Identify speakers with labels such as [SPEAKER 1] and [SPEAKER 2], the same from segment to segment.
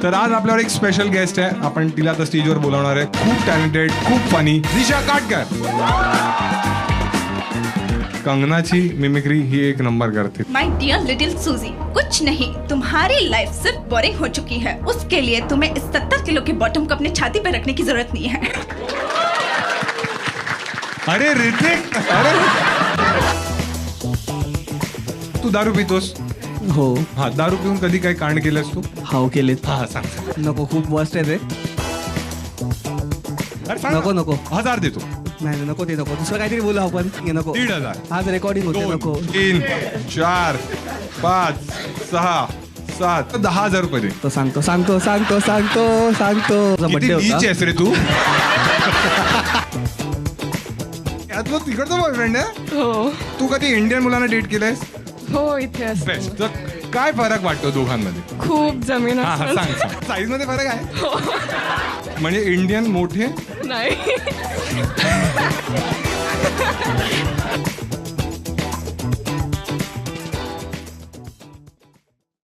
[SPEAKER 1] तर आज आपल्यावर एक स्पेशल गेस्ट आहे. आपण तिला आता स्टेजवर बोलावणार आहे. खूप टॅलेंटेड, खूप फनी, दिशा काटकर. कंगनाची मिमिक्री ही एक नंबर करते.
[SPEAKER 2] माय डियर लिटिल सूजी, कुछ नहीं, तुम्हारी लाइफ सिर्फ बोरिंग हो चुकी है. उसके लिए तुम्हें इस 70 किलो के बॉटम को अपने छाती पे रखने की जरूरत नहीं है.
[SPEAKER 1] अरे ऋतिक, अरे तू दारू पितोस?
[SPEAKER 3] हो.
[SPEAKER 1] हा, दारू पिऊन कधी काही कांड केलंस तू?
[SPEAKER 3] हाव केलेत.
[SPEAKER 1] हा सांग.
[SPEAKER 3] नको, खूप वर्स्ट आहे ते.
[SPEAKER 1] अरे सांग.
[SPEAKER 3] नको नको
[SPEAKER 1] 1000 देतो.
[SPEAKER 3] नाही नको ते नको. दुसरं काहीतरी बोलू आपण. हे नको.
[SPEAKER 1] 1500.
[SPEAKER 3] आज रेकॉर्डिंग होते.
[SPEAKER 1] 2,
[SPEAKER 3] नको.
[SPEAKER 1] 3, 4, 5, 6, 7, 10,000 रुपये दे.
[SPEAKER 3] तो सांगतो.
[SPEAKER 1] किती
[SPEAKER 3] बड्डे
[SPEAKER 1] नीच
[SPEAKER 3] होता.
[SPEAKER 1] आहेस रे तू? यातलं तिकडचं बॉयफ्रेंड आहे?
[SPEAKER 4] हो
[SPEAKER 1] तू कधी इंडियन मुलांना डेट केलंयस?
[SPEAKER 4] हो इथे असते.
[SPEAKER 1] बेस्ट. तर काय फरक वाटतो दोघांमध्ये?
[SPEAKER 4] खूप जमीन
[SPEAKER 1] हा
[SPEAKER 4] आसमान.
[SPEAKER 1] सांग. साईज मध्ये फरक आहे? म्हणजे इंडियन मोठे?
[SPEAKER 4] नाही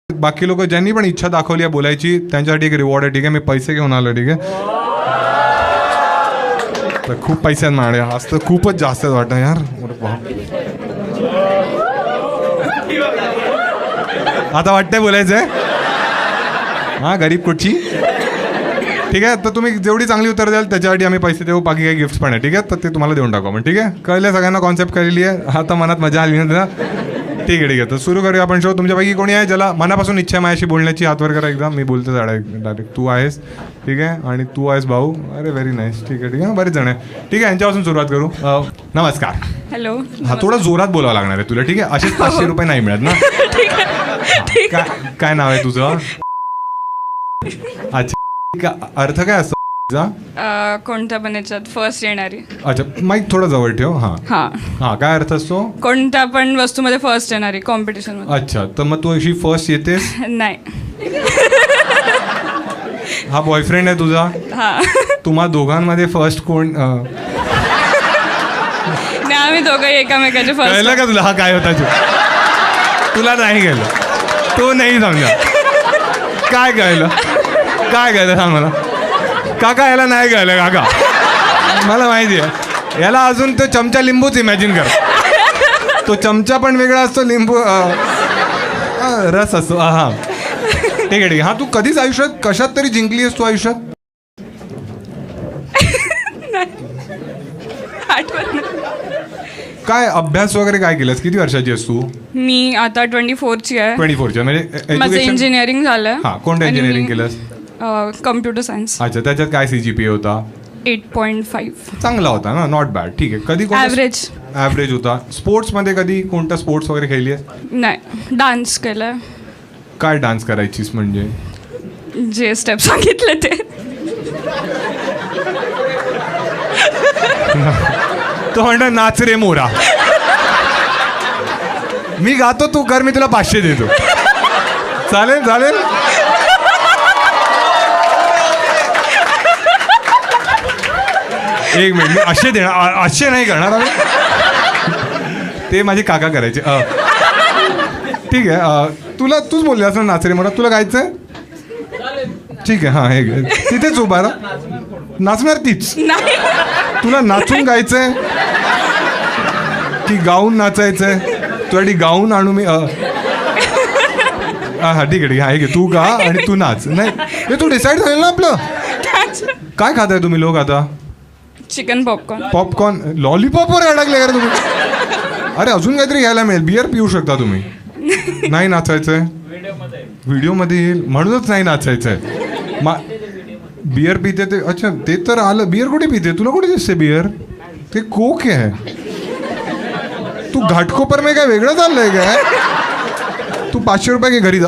[SPEAKER 1] बाकी लोक ज्यांनी पण इच्छा दाखवली आहे बोलायची त्यांच्यासाठी एक रिवॉर्ड आहे. ठीक आहे, मी पैसे घेऊन आलो. ठीक आहे, तर खूप पैसे आहेत माझ्याकडे. आज तर खूपच जास्त वाटतं यार. अरे बाप. आता वाटतंय बोलायचंय? हा, गरीब कुठची. ठीक आहे, तर तुम्ही जेवढी चांगली उत्तर द्याल त्याच्यासाठी आम्ही पैसे देऊ. बाकी काही गिफ्ट्स पण आहे. ठीक आहे, तर ते तुम्हाला देऊन टाकू आपण. ठीक आहे, कळलं सगळ्यांना? कॉन्सेप्ट कळली आहे? आता मनात मजा आली ना? ठीक आहे. तर सुरू करूया आपण शो. तुमच्यापैकी कोणी आहे ज्याला मनापासून इच्छा आहे माझ्याशी बोलण्याची? हात वर करा एकदा. मी बोलतो डायरेक्ट. तू आहेस, ठीक आहे, आणि तू आहेस भाऊ. अरे व्हेरी नाईस. ठीक आहे, बरेच जण आहे. ठीक आहे, यांच्यापासून सुरुवात करू. नमस्कार.
[SPEAKER 4] हॅलो.
[SPEAKER 1] हा, थोडं जोरात बोलावं लागणार आहे तुला. ठीक आहे, असेच 500 रुपये नाही मिळत ना. काय नाव आहे तुझं? अच्छा, अर्थ काय असतो?
[SPEAKER 4] कोणत्या पण याच्यात फर्स्ट येणारी.
[SPEAKER 1] अच्छा, माईक थोडं जवळ ठेव. हा
[SPEAKER 4] हा
[SPEAKER 1] हा, काय अर्थ असतो?
[SPEAKER 4] कोणत्या पण वस्तूमध्ये फर्स्ट येणारी कॉम्पिटिशन मध्ये.
[SPEAKER 1] अच्छा, तर मग तू अशी फर्स्ट येतेस?
[SPEAKER 4] नाही.
[SPEAKER 1] हा बॉयफ्रेंड आहे तुझा?
[SPEAKER 4] हा.
[SPEAKER 1] तुम्हा दोघांमध्ये फर्स्ट कोण?
[SPEAKER 4] नाही, आम्ही दोघं एकामेकाचे फर्स्ट.
[SPEAKER 1] कळलं का तुला हा काय होता? तुला नाही कळलं? तो नाही समजा. काय कळलं सांग मला. काका याला नाही कळलं. काका मला माहिती आहे, याला अजून तो चमचा लिंबूच इमॅजिन कर. तो चमचा पण वेगळा असतो, लिंबू रस असतो. हा ठीक आहे. हा, तू कधीच आयुष्यात कशात तरी जिंकली आहेस तू आयुष्यात?
[SPEAKER 4] आठवत नाही.
[SPEAKER 1] काय अभ्यास वगैरे काय केलंस? किती वर्षाची आहेस तू?
[SPEAKER 4] मी आता 24ची आहे.
[SPEAKER 1] 24च्या म्हणजे
[SPEAKER 4] माझं इंजिनिअरिंग झालं.
[SPEAKER 1] हा, कोणतं इंजिनिअरिंग केलंस?
[SPEAKER 4] Computer science.
[SPEAKER 1] अच्छा, त्याच्यात काय CGPA होता?
[SPEAKER 4] 8.5.
[SPEAKER 1] चांगला होता ना, नॉट बॅड. ठीक आहे. कधी ॲव्हरेज होता. स्पोर्ट्समध्ये कधी कोणता स्पोर्ट्स वगैरे खेळली आहे?
[SPEAKER 4] नाही, डान्स केलाय.
[SPEAKER 1] काय डान्स करायचीस म्हणजे?
[SPEAKER 4] जे स्टेप सांगितले ते.
[SPEAKER 1] तो म्हणतो नाच रे मोरा. मी गातो, तू कर, मी तुला 500 देतो. चालेल? एक मिनिट, मी असे नाही करणार आम्ही. ते माझे काका करायचे. ठीक आहे, तूच बोलले असं नाच रे मोरा. तुला गायचंय? ठीक आहे. हां, हे तिथेच उभा राहा. नाचणार तीच? तुला नाचून गायचंय की गाऊन नाचायचंय? तुझ्यासाठी गाऊन आणू मी? हा ठीक आहे. हा, हे घे, तू गा आणि तू नाच. नाही, हे तू डिसाईड झालं ना आपलं. काय खाताय तुम्ही लोक आता?
[SPEAKER 4] Chicken
[SPEAKER 1] popcorn. लॉलीपॉपवर अडकले का तुम्ही? अरे अजून काहीतरी घ्यायला मिळेल. बियर पिऊ शकता तुम्ही. नाही नाचायचंय? व्हिडिओमध्ये येईल म्हणूनच नाही नाचायचंय. बियर पिते ते? अच्छा, ते तर आलं. बियर कुठे पिते? तुला कुठे दिसते बियर? ते कोक आहे. तू घाटकोपर में काय वेगळं चाललंय काय? तू 500 रुपये घे घरी.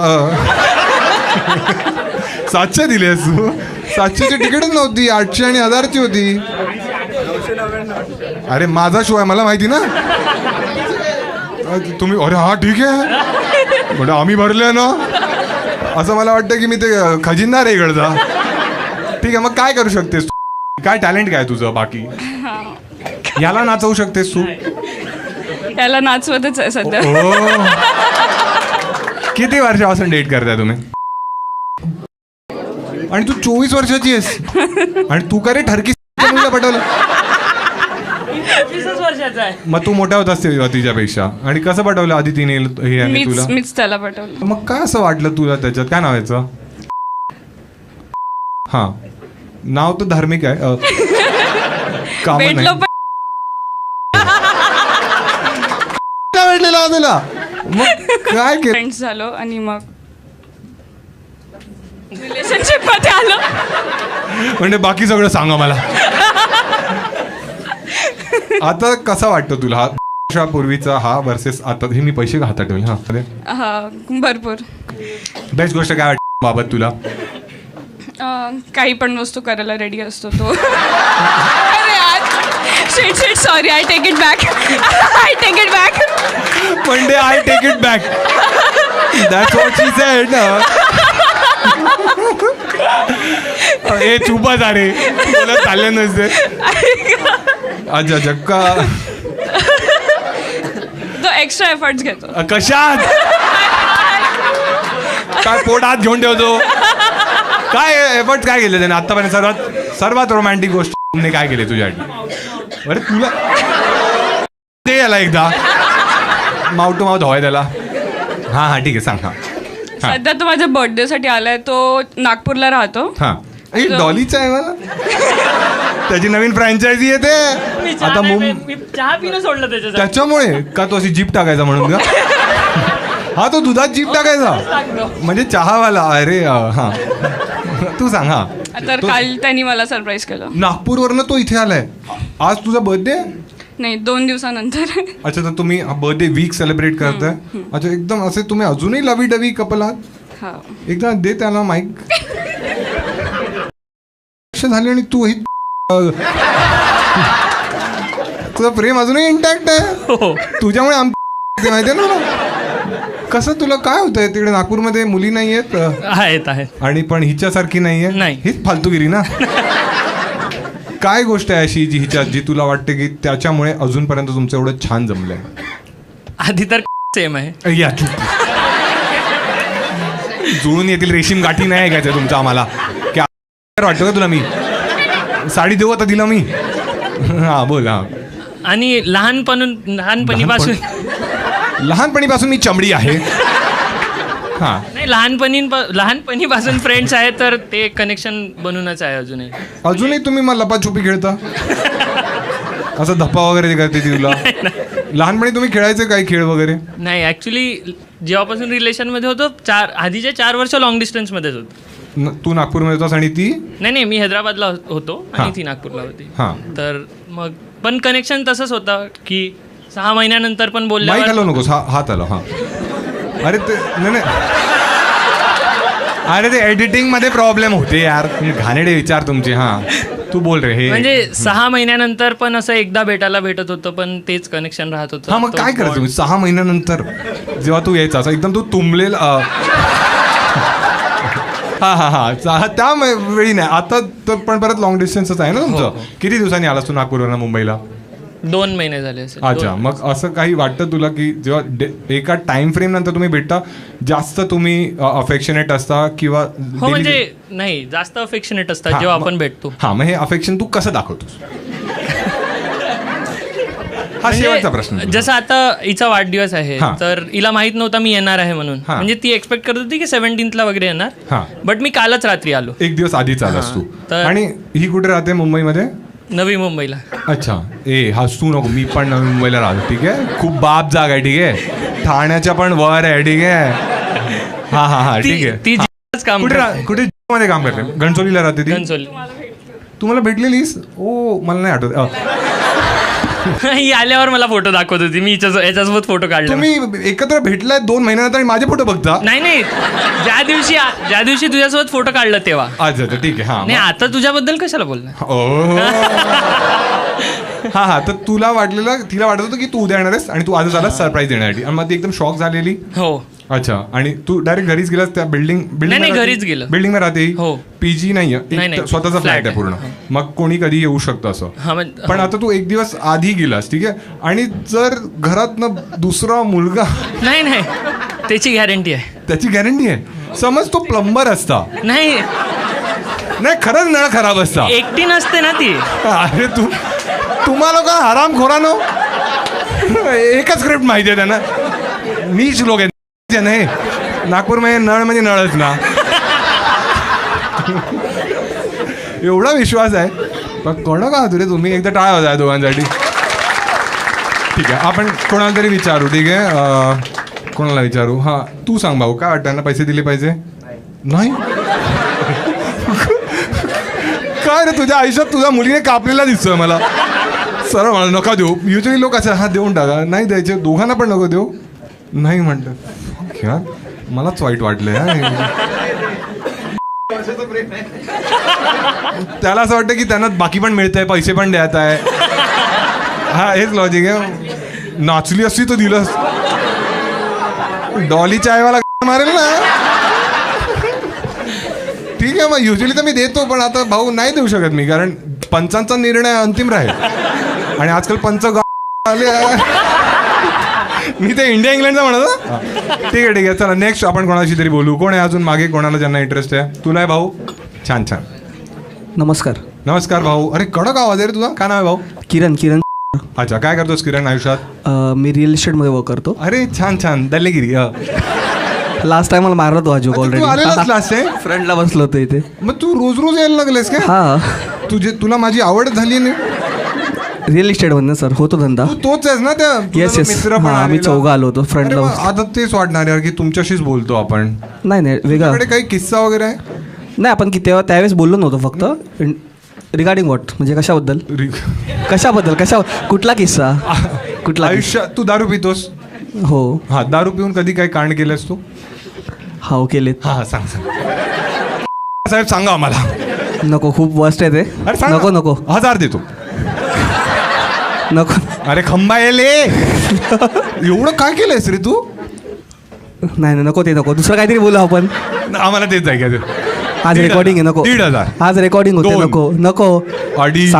[SPEAKER 1] 700 दिलेस तू? 700ची तिकीटच नव्हती, 800 आणि 1000ची होती. अरे माझा शो आहे, मला माहिती ना. तुम्ही अरे हा ठीक आहे म्हणजे आम्ही भरले ना, असं मला वाटतं की मी ते खजिनदार आहे इकडचा. ठीक आहे, मग काय करू शकतेस तू? काय टॅलेंट काय तुझं? बाकी याला नाचवू शकतेस तू?
[SPEAKER 4] याला नाचवतच आहे सध्या.
[SPEAKER 1] किती वर्षापासून डेट करताय तुम्ही? आणि तू 24 वर्षाची आहेस आणि तू का रे ठरकी मुलीला पटवलं?
[SPEAKER 5] 25 वर्षाचा आहे.
[SPEAKER 1] मग तू मोठा होतास तेव्हा तिच्यापेक्षा आणि कसं पटवलं आधी तिने हे आणि तुला?
[SPEAKER 4] मीच त्याला पाठवलं.
[SPEAKER 1] मग काय असं वाटलं तुला त्याच्यात? काय नाव याचं? हा, नाव तर धार्मिक आहे. काम
[SPEAKER 4] भेटलो
[SPEAKER 1] नाही
[SPEAKER 4] पण
[SPEAKER 1] भेटलेला तुला? मग काय केलं?
[SPEAKER 4] फ्रेंड्स झालो आणि मग रिलेशनशिप मध्ये आलो.
[SPEAKER 1] म्हणजे बाकी सगळं सांगा मला. आता कसा वाटतो तुला हा वर्षापूर्वीचा हा वर्सेस आता? हे मी पैसे हातात ठेवले. हा, अरे
[SPEAKER 4] हा भरपूर
[SPEAKER 1] बेस्ट गोष्ट काय वाटते बाबत तुला?
[SPEAKER 4] काही पण वस्तू करायला रेडी असतो तो. अरे यार, shit sorry, I take it back.
[SPEAKER 1] म्हणजे I take it back. That's what she said ना. ए चुपा जा रे, तुला चाललं नसते. अच्छा अच्छा का
[SPEAKER 4] तो एक्स्ट्रा एफर्ट्स घेतो.
[SPEAKER 1] कशात? काय पोट हात घेऊन ठेवतो? काय एफर्ट काय केले त्याने आतापर्यंत? सर्वात रोमॅन्टिक गोष्ट काय केली तुझ्यासाठी? अरे तुला ते याला एकदा माउथ टू माउथ हवाय त्याला. हा ठीक आहे, सांग. हा
[SPEAKER 4] सध्या तो माझ्या बर्थडे साठी आलाय. तो नागपूरला राहतो.
[SPEAKER 1] हा, डॉलीचा आहे मला. त्याची नवीन फ्रँचायझी येते आता.
[SPEAKER 5] मी चहा पिणं सोडलं त्याच्यासाठी.
[SPEAKER 1] त्याच्यामुळे का तो अशी जीप टाकायचा म्हणून का? हा, तो दुधात जीप टाकायचा म्हणजे चहावाला. अरे हा, तू सांग. हा,
[SPEAKER 4] तर काल त्यांनी मला सरप्राईज केलं.
[SPEAKER 1] नागपूरवरनं तो इथे आलाय. आज तुझा बर्थडे?
[SPEAKER 4] नाही, 2 दिवसानंतर.
[SPEAKER 1] अच्छा, तर तुम्ही बर्थडे वीक सेलिब्रेट करताय? अच्छा, एकदम असे तुम्ही अजूनही लवी डवी कपल आहात?
[SPEAKER 4] हा.
[SPEAKER 1] एकदा दे त्याला माईक. झाली आणि तू तुझं प्रेम अजूनही इंटॅक्ट आहे. तुझ्यामुळे माहितीये ना. कसं तुला काय होतंय तिकडे नागपूरमध्ये? मुली नाही आहेत आणि पण हिच्यासारखी नाहीये.
[SPEAKER 5] नाही.
[SPEAKER 1] हीच फालतूगिरी ना. काय गोष्ट आहे अशी जी हिच्यात जी तुला वाटते की त्याच्यामुळे अजूनपर्यंत तुमचं एवढं छान जमलंय?
[SPEAKER 5] आधी तर सेम आहे.
[SPEAKER 1] या चूप. जुळून येतील रेशीम गाठी नाही ऐकायचं तुमचं आम्हाला. की वाटतं का तुला मी साडी देऊ आता तिला मी? हा बोल. हा,
[SPEAKER 5] आणि लहानपणीपासून
[SPEAKER 1] मी चमडी आहे. हा,
[SPEAKER 5] नाही, लहानपणीपासून फ्रेंड्स आहेत तर ते कनेक्शन बनूनच आहे
[SPEAKER 1] अजूनही तुम्ही मला लपाछुपी खेळता? असं धप्पा वगैरे करते ती तुला? लहानपणी तुम्ही खेळायचे काही खेळ वगैरे?
[SPEAKER 5] नाही, ऍक्च्युली जेव्हापासून रिलेशन मध्ये होतो आधीचे 4 वर्ष लॉंग डिस्टन्स मध्येच होतो.
[SPEAKER 1] तू नागपूरमध्ये होतास आणि ती?
[SPEAKER 5] नाही, मी हैदराबादला होतो आणि ती नागपूरला होती. तर मग पण कनेक्शन तसंच होतं की 6 महिन्यानंतर पण बोलल्यावर.
[SPEAKER 1] माईक हलवू नकोस. हात हलव. हा, अरे ते नाही. अरे ते एडिटिंग मध्ये प्रॉब्लेम होते यार. घाणेडे विचार तुमचे. हा, तू बोल रे. हे
[SPEAKER 5] म्हणजे 6 महिन्यानंतर पण असं एकदा भेटत होतं पण तेच कनेक्शन राहत होतं.
[SPEAKER 1] हा, मग काय करायचं तुम्ही 6 महिन्यानंतर जेव्हा तू यायचा असं एकदम तू तुंबलेला? हा, त्या वेळी नाही. आता तर पण परत लॉंग डिस्टन्सच आहे ना तुमचं. किती दिवसांनी आलास तू नागपूरवरून मुंबईला?
[SPEAKER 5] 2 महिने झाले असेल.
[SPEAKER 1] अच्छा, मग असं काही वाटतं तुला की जेव्हा एका टाइम फ्रेम नंतर तुम्ही भेटता जास्त तुम्ही अफेक्शनेट असता किंवा?
[SPEAKER 5] हो, म्हणजे नाही, जास्त अफेक्शनेट असतात जेव्हा आपण भेटतो.
[SPEAKER 1] हा, मग हे अफेक्शन तू कसं दाखवतोस? हा शेवटचा प्रश्न.
[SPEAKER 5] जसं आता हिचा वाढदिवस आहे तर हिला माहित नव्हता मी येणार आहे म्हणून. म्हणजे ती एक्सपेक्ट करत होती की 17th वगैरे येणार. बट मी कालच रात्री आलो.
[SPEAKER 1] एक दिवस आधीच आलास तू. आणि ही कुठे राहते मुंबईमध्ये?
[SPEAKER 5] नवी मुंबईला.
[SPEAKER 1] अच्छा, हसू नको. मी पण नवी मुंबईला राहतो. ठीक आहे, खूप बाप जागा आहे. ठीक आहे, ठाण्याच्या पण वर आहे. ठीक आहे. हा ठीक आहे.
[SPEAKER 5] ती काम
[SPEAKER 1] कुठे मध्ये काम करते? घणसोलीला राहते ती.
[SPEAKER 5] घणसोली.
[SPEAKER 1] तुम्हाला भेटलेलीस? ओ, मला नाही आठवत.
[SPEAKER 5] ही आल्यावर मला फोटो दाखवत होती. मी याच्यासोबत फोटो काढला.
[SPEAKER 1] तुम्ही एकत्र भेटलाय 2 महिन्यानंतर आणि माझे फोटो बघता?
[SPEAKER 5] नाही, ज्या दिवशी तुझ्यासोबत फोटो काढला तेव्हा.
[SPEAKER 1] अच्छा, ठीक आहे. हा,
[SPEAKER 5] नाही, आता तुझ्याबद्दल कशाला बोलला?
[SPEAKER 1] हा, तर तिला वाटत होतं की तू उद्या येणार आहेस आणि तू आजच आलास सरप्राईज देण्यासाठी आणि मग ती एकदम शॉक झालेली.
[SPEAKER 5] हो.
[SPEAKER 1] अच्छा, आणि तू डायरेक्ट घरीच गेलास? त्या बिल्डिंग
[SPEAKER 5] घरीच गेलो.
[SPEAKER 1] बिल्डिंग मध्ये राहते?
[SPEAKER 5] हो.
[SPEAKER 1] पीजी नाहीये, स्वतःचा फ्लॅट आहे पूर्ण. मग कोणी कधी येऊ शकतं असं. पण आता तू एक दिवस आधी गेलास. ठीक आहे, आणि जर घरातनं दुसरा मुलगा?
[SPEAKER 5] नाही, त्याची गॅरंटी आहे.
[SPEAKER 1] त्याची गॅरंटी आहे? समज तो प्लंबर असता.
[SPEAKER 5] नाही,
[SPEAKER 1] नाही खरंच नळ खराब असता.
[SPEAKER 5] एकटी नसते ना ती.
[SPEAKER 1] अरे तुम्हाला का हराम खोरानो, एकच स्क्रिप्ट माहिती आहे त्यांना. नीच लोक आहेत नाही. नागपूरमध्ये नळ म्हणजे नळच ना. एवढा विश्वास आहे. पण कोणा का तुरे तुम्ही एकदा टाळा होता दोघांसाठी. ठीक आहे, आपण कोणाला तरी विचारू. ठीक आहे, कोणाला विचारू. हां, तू सांग भाऊ, काय वाटतं त्यांना पैसे दिले पाहिजे? नाही काय रे, तुझ्या आयुष्यात तुझ्या मुलीने कापलेला दिसतोय मला. सरळ मला नका देऊ. युजली लोक असं हा देऊन टाका, नाही द्यायचे, दोघांना पण नको देऊ. नाही म्हणतं यार, मलाच वाईट वाटलं त्याला असं वाटतं की त्यांना बाकी पण मिळतंय, पैसे पण द्यायत आहे. हा, हेच लॉजिक आहे. नाचली असती तर दिलंच. डॉली चायवाला मारेल ना. ठीक आहे, मग युजली तर मी देतो, पण आता भाऊ नाही देऊ शकत मी, कारण पंचांचा निर्णय अंतिम राहील. आणि आजकाल पंच आले. मी ते इंडिया इंग्लंडचा म्हणत. ठीक आहे, चला नेक्स्ट आपण कोणाशी तरी बोलू. कोण आहे अजून मागे, कोणाला ज्यांना इंटरेस्ट आहे? तुला आहे भाऊ? छान छान.
[SPEAKER 3] नमस्कार.
[SPEAKER 1] नमस्कार भाऊ. अरे कडक आवाज आहे रे तुझा. काय नाव आहे भाऊ?
[SPEAKER 3] किरण.
[SPEAKER 1] अच्छा, काय करतोस किरण आयुष्यात?
[SPEAKER 3] मी रिअल इस्टेटमध्ये वर्क करतो.
[SPEAKER 1] अरे छान छान. दल्लेगिरी.
[SPEAKER 3] लास्ट टाइम मला मारला तो अजूक
[SPEAKER 1] तू आलेलास
[SPEAKER 3] ऑलरेडी.
[SPEAKER 1] लास्ट आहे.
[SPEAKER 3] फ्रंटला बसलो होतो इथे.
[SPEAKER 1] मग तू रोज रोज यायला लागलेस का?
[SPEAKER 3] हा,
[SPEAKER 1] तुला माझी आवड झाली नाही.
[SPEAKER 3] रिअल इस्टेटमधनं सर होतो धंदा.
[SPEAKER 1] तू तोच आहेस ना त्या
[SPEAKER 3] येस येस.
[SPEAKER 1] मित्र पण
[SPEAKER 3] हां, आम्ही
[SPEAKER 1] आलेला.
[SPEAKER 3] चौघं आलो होतो फ्रंटला.
[SPEAKER 1] अरे मग आता तेच वाटणार यार की तुमच्याशीच बोलतो आपण.
[SPEAKER 3] नाही वेगळा.
[SPEAKER 1] तुझ्याकडे काही किस्सा वगैरे आहे?
[SPEAKER 3] नाही, आपण त्यावेळेस बोललो नव्हतो. फक्त रिगार्डिंग व्हॉट, म्हणजे कशाबद्दल कुठला किस्सा, कुठला
[SPEAKER 1] आयुष्यात तू दारू पितोस?
[SPEAKER 3] हो.
[SPEAKER 1] हा, दारू पिऊन कधी काही कांड केलंस तू?
[SPEAKER 3] हो केलेत.
[SPEAKER 1] हा सांग साहेब, सांगा आम्हाला.
[SPEAKER 3] नको, खूप वर्स्ट आहे ते.
[SPEAKER 1] अरे सांग
[SPEAKER 3] नको
[SPEAKER 1] ना.
[SPEAKER 3] नको
[SPEAKER 1] 1000 देतो.
[SPEAKER 3] नको.
[SPEAKER 1] अरे खंबा येले. एवढं काय केलंयस रे तू?
[SPEAKER 3] नाही नको, ते नको. दुसरं काहीतरी बोलू आपण.
[SPEAKER 1] आम्हाला तेच ऐकायचं.
[SPEAKER 3] आज रेकॉर्डिंग आहे. नको.
[SPEAKER 1] 1,500.
[SPEAKER 3] आज रेकॉर्डिंग होते.
[SPEAKER 1] 2.
[SPEAKER 3] नको नको.
[SPEAKER 1] 2.5.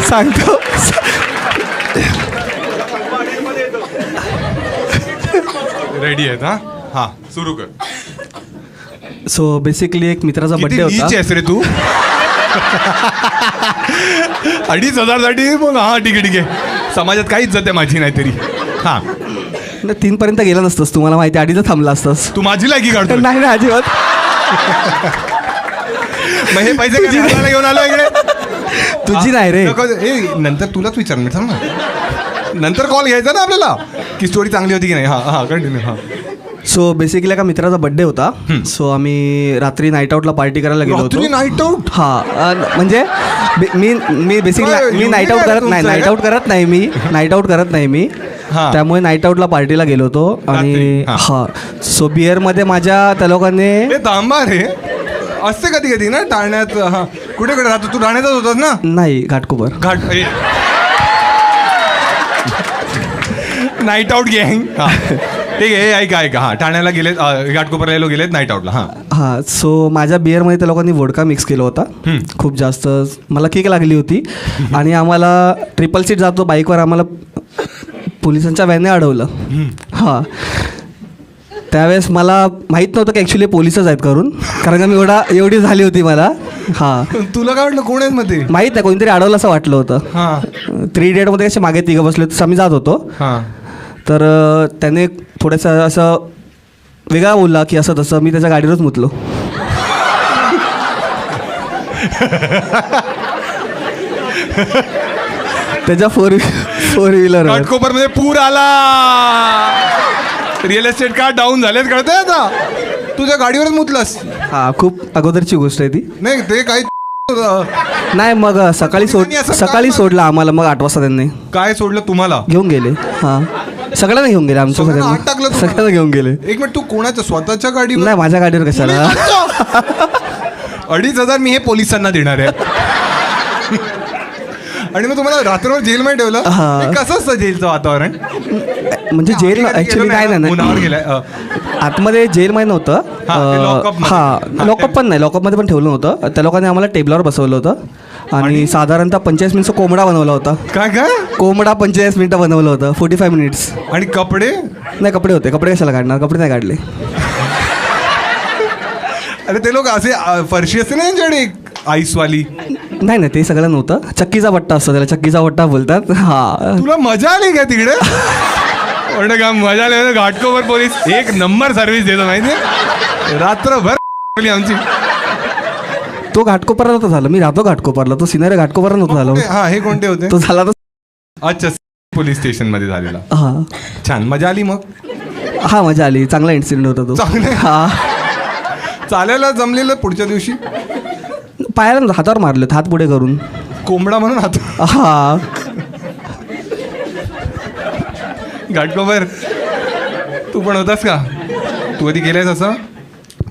[SPEAKER 3] सांगतो
[SPEAKER 1] रेडी आहेत? हा हा, सुरू कर.
[SPEAKER 3] सो बेसिकली एक मित्राचा बर्थडे
[SPEAKER 1] किती नीच
[SPEAKER 3] होता.
[SPEAKER 1] आहेस रे तू? 2,500 साठी मग. हा ठीक आहे. समाजात काहीच जाते माझी नाही तरी. हा,
[SPEAKER 3] 3 पर्यंत गेला नसतोस, तुम्हाला माहिती. 2.5 थांबला असतोस.
[SPEAKER 1] तू माझी लायकी काढतो.
[SPEAKER 3] नाही ना, अजिबात.
[SPEAKER 1] मग हे पैसे काय नानाला घेऊन आलो इकडे?
[SPEAKER 3] तुझी नाही रे.
[SPEAKER 1] नंतर तुलाच विचार मी. थांब ना, नंतर कॉल घ्यायचा ना आपल्याला की स्टोरी चांगली होती की नाही. हा हा, कंटिन्यू. हा,
[SPEAKER 3] सो बेसिकली एका मित्राचा बर्थडे होता. सो आम्ही रात्री नाईट आउटला पार्टी करायला गेलो होतो.
[SPEAKER 1] रात्री नाईट आउट?
[SPEAKER 3] हा, म्हणजे मी बेसिकली
[SPEAKER 1] काय,
[SPEAKER 3] मी नाईट आउट करत नाही. नाईट आउट करत नाही मी.
[SPEAKER 1] हा.
[SPEAKER 3] त्यामुळे नाईट आउटला पार्टीला गेलो होतो. आणि
[SPEAKER 1] रात्री, हा.
[SPEAKER 3] हा, सो बिअरमध्ये माझ्या त्या लोकांनी.
[SPEAKER 1] हे थांबा रे, असते कधी कधी ना टाळण्यात. हा, कुठे राहतो तू? ठाण्याचाच होतास ना?
[SPEAKER 3] नाही, घाटकोपर.
[SPEAKER 1] नाईट आउट गँग. हा ठीक आहे, ऐका. हा, ठाण्याला गेलेत, घाटकोपरला गेलेत नाईट आउटला. हा
[SPEAKER 3] हा, सो माझ्या बिअरमध्ये त्या लोकांनी वोडका मिक्स केला होता. खूप जास्त मला किक लागली होती. आणि आम्हाला ट्रिपल सीट जातो बाईकवर, आम्हाला पोलिसांच्या व्हॅनने अडवलं. हां, त्यावेळेस मला माहीत नव्हतं की ॲक्च्युली पोलिसच आहेत करून, कारण का मी एवढी झाली होती मला. हां,
[SPEAKER 1] तुला काय वाटलं कोण आहेत मग ते?
[SPEAKER 3] माहीत नाही, कोणीतरी अडवलं असं वाटलं होतं.
[SPEAKER 1] हां,
[SPEAKER 3] 3 इडियटमध्ये कसे मागे 3 बसले होते, आम्ही जात होतो.
[SPEAKER 1] हां,
[SPEAKER 3] तर त्याने थोडंसं असं वेगळा बोलला की असं तसं. मी त्याच्या गाडीवरच मुतलो. त्याच्या फोर व्हीलर.
[SPEAKER 1] घाटकोपरमध्ये पूर आला. रिअल एस्टेट का डाऊन झालेत कळतंय आता. तुझ्या गाडीवरच मुतलास?
[SPEAKER 3] हां, खूप अगोदरची गोष्ट आहे ती.
[SPEAKER 1] नाही ते काही
[SPEAKER 3] नाही, मग सकाळी सोडला आम्हाला. मग 8 वाजता त्यांनी
[SPEAKER 1] काय सोडलं तुम्हाला?
[SPEAKER 3] घेऊन गेले. हां, सगळ्यांना घेऊन गेले. आमच्या सगळ्यांना घेऊन गेले.
[SPEAKER 1] एक मिनिट, तू कोणाच्या स्वतःच्या गाडीवर?
[SPEAKER 3] नाही, माझ्या गाडीवर कशाला.
[SPEAKER 1] 2,500 मी हे पोलिसांना देणार आहे. आणि मग तुम्हाला रात्रभर जेलमध्ये ठेवलं?
[SPEAKER 3] हा.
[SPEAKER 1] कसं असतं जेलचं वातावरण?
[SPEAKER 3] म्हणजे जेल ॲक्च्युली
[SPEAKER 1] उन्हावर गेलाय.
[SPEAKER 3] आतमध्ये जेलमध्ये नव्हतं. हां, लॉकअप पण नाही, लॉकअपमध्ये पण ठेवलं नव्हतं. त्या लोकांनी आम्हाला टेबलावर बसवलं होतं आणि साधारणतः 45 मिनिटचा कोंबडा बनवला होता.
[SPEAKER 1] काय
[SPEAKER 3] कोंबडा 45 मिनिटं बनवलं होतं. 45 मिनिट्स.
[SPEAKER 1] आणि कपडे?
[SPEAKER 3] नाही, कपडे होते. कपडे कशाला काढणार? कपडे नाही काढले.
[SPEAKER 1] अरे ते लोक असे फरशी असते ना यांच्याकडे आईसवाली.
[SPEAKER 3] नाही नाही, ते सगळं नव्हतं. चक्कीचा बट्टा असतो, त्याला चक्कीचा बट्टा बोलतात. हा,
[SPEAKER 1] तुला मजा आली का तिकडे? म्हणलं का मजा आली. घाटकोपर पोलीस एक नंबर सर्व्हिस देतो माहिती, रात्रभर आमची.
[SPEAKER 3] तो घाटकोपरला नव्हतं झालं, मी राहतो घाटकोपरला. तो सिनारी घाटकोपरला नव्हतं झालं.
[SPEAKER 1] हा, हे कोणते होते?
[SPEAKER 3] तो झाला तर
[SPEAKER 1] अच्छा, पोलीस स्टेशन मध्ये झालेला.
[SPEAKER 3] हा
[SPEAKER 1] छान मजा आली मग.
[SPEAKER 3] हा, मजा आली. चांगला इन्सिडेंट होता तो.
[SPEAKER 1] चांगलं.
[SPEAKER 3] हा,
[SPEAKER 1] चालायला जमलेलं पुढच्या दिवशी.
[SPEAKER 3] पायाला हातावर मारले, हात पुढे करून.
[SPEAKER 1] कोंबडा म्हणून हात.
[SPEAKER 3] हा,
[SPEAKER 1] घाटकोपर तू पण होतास का? तू कधी गेलायस असं?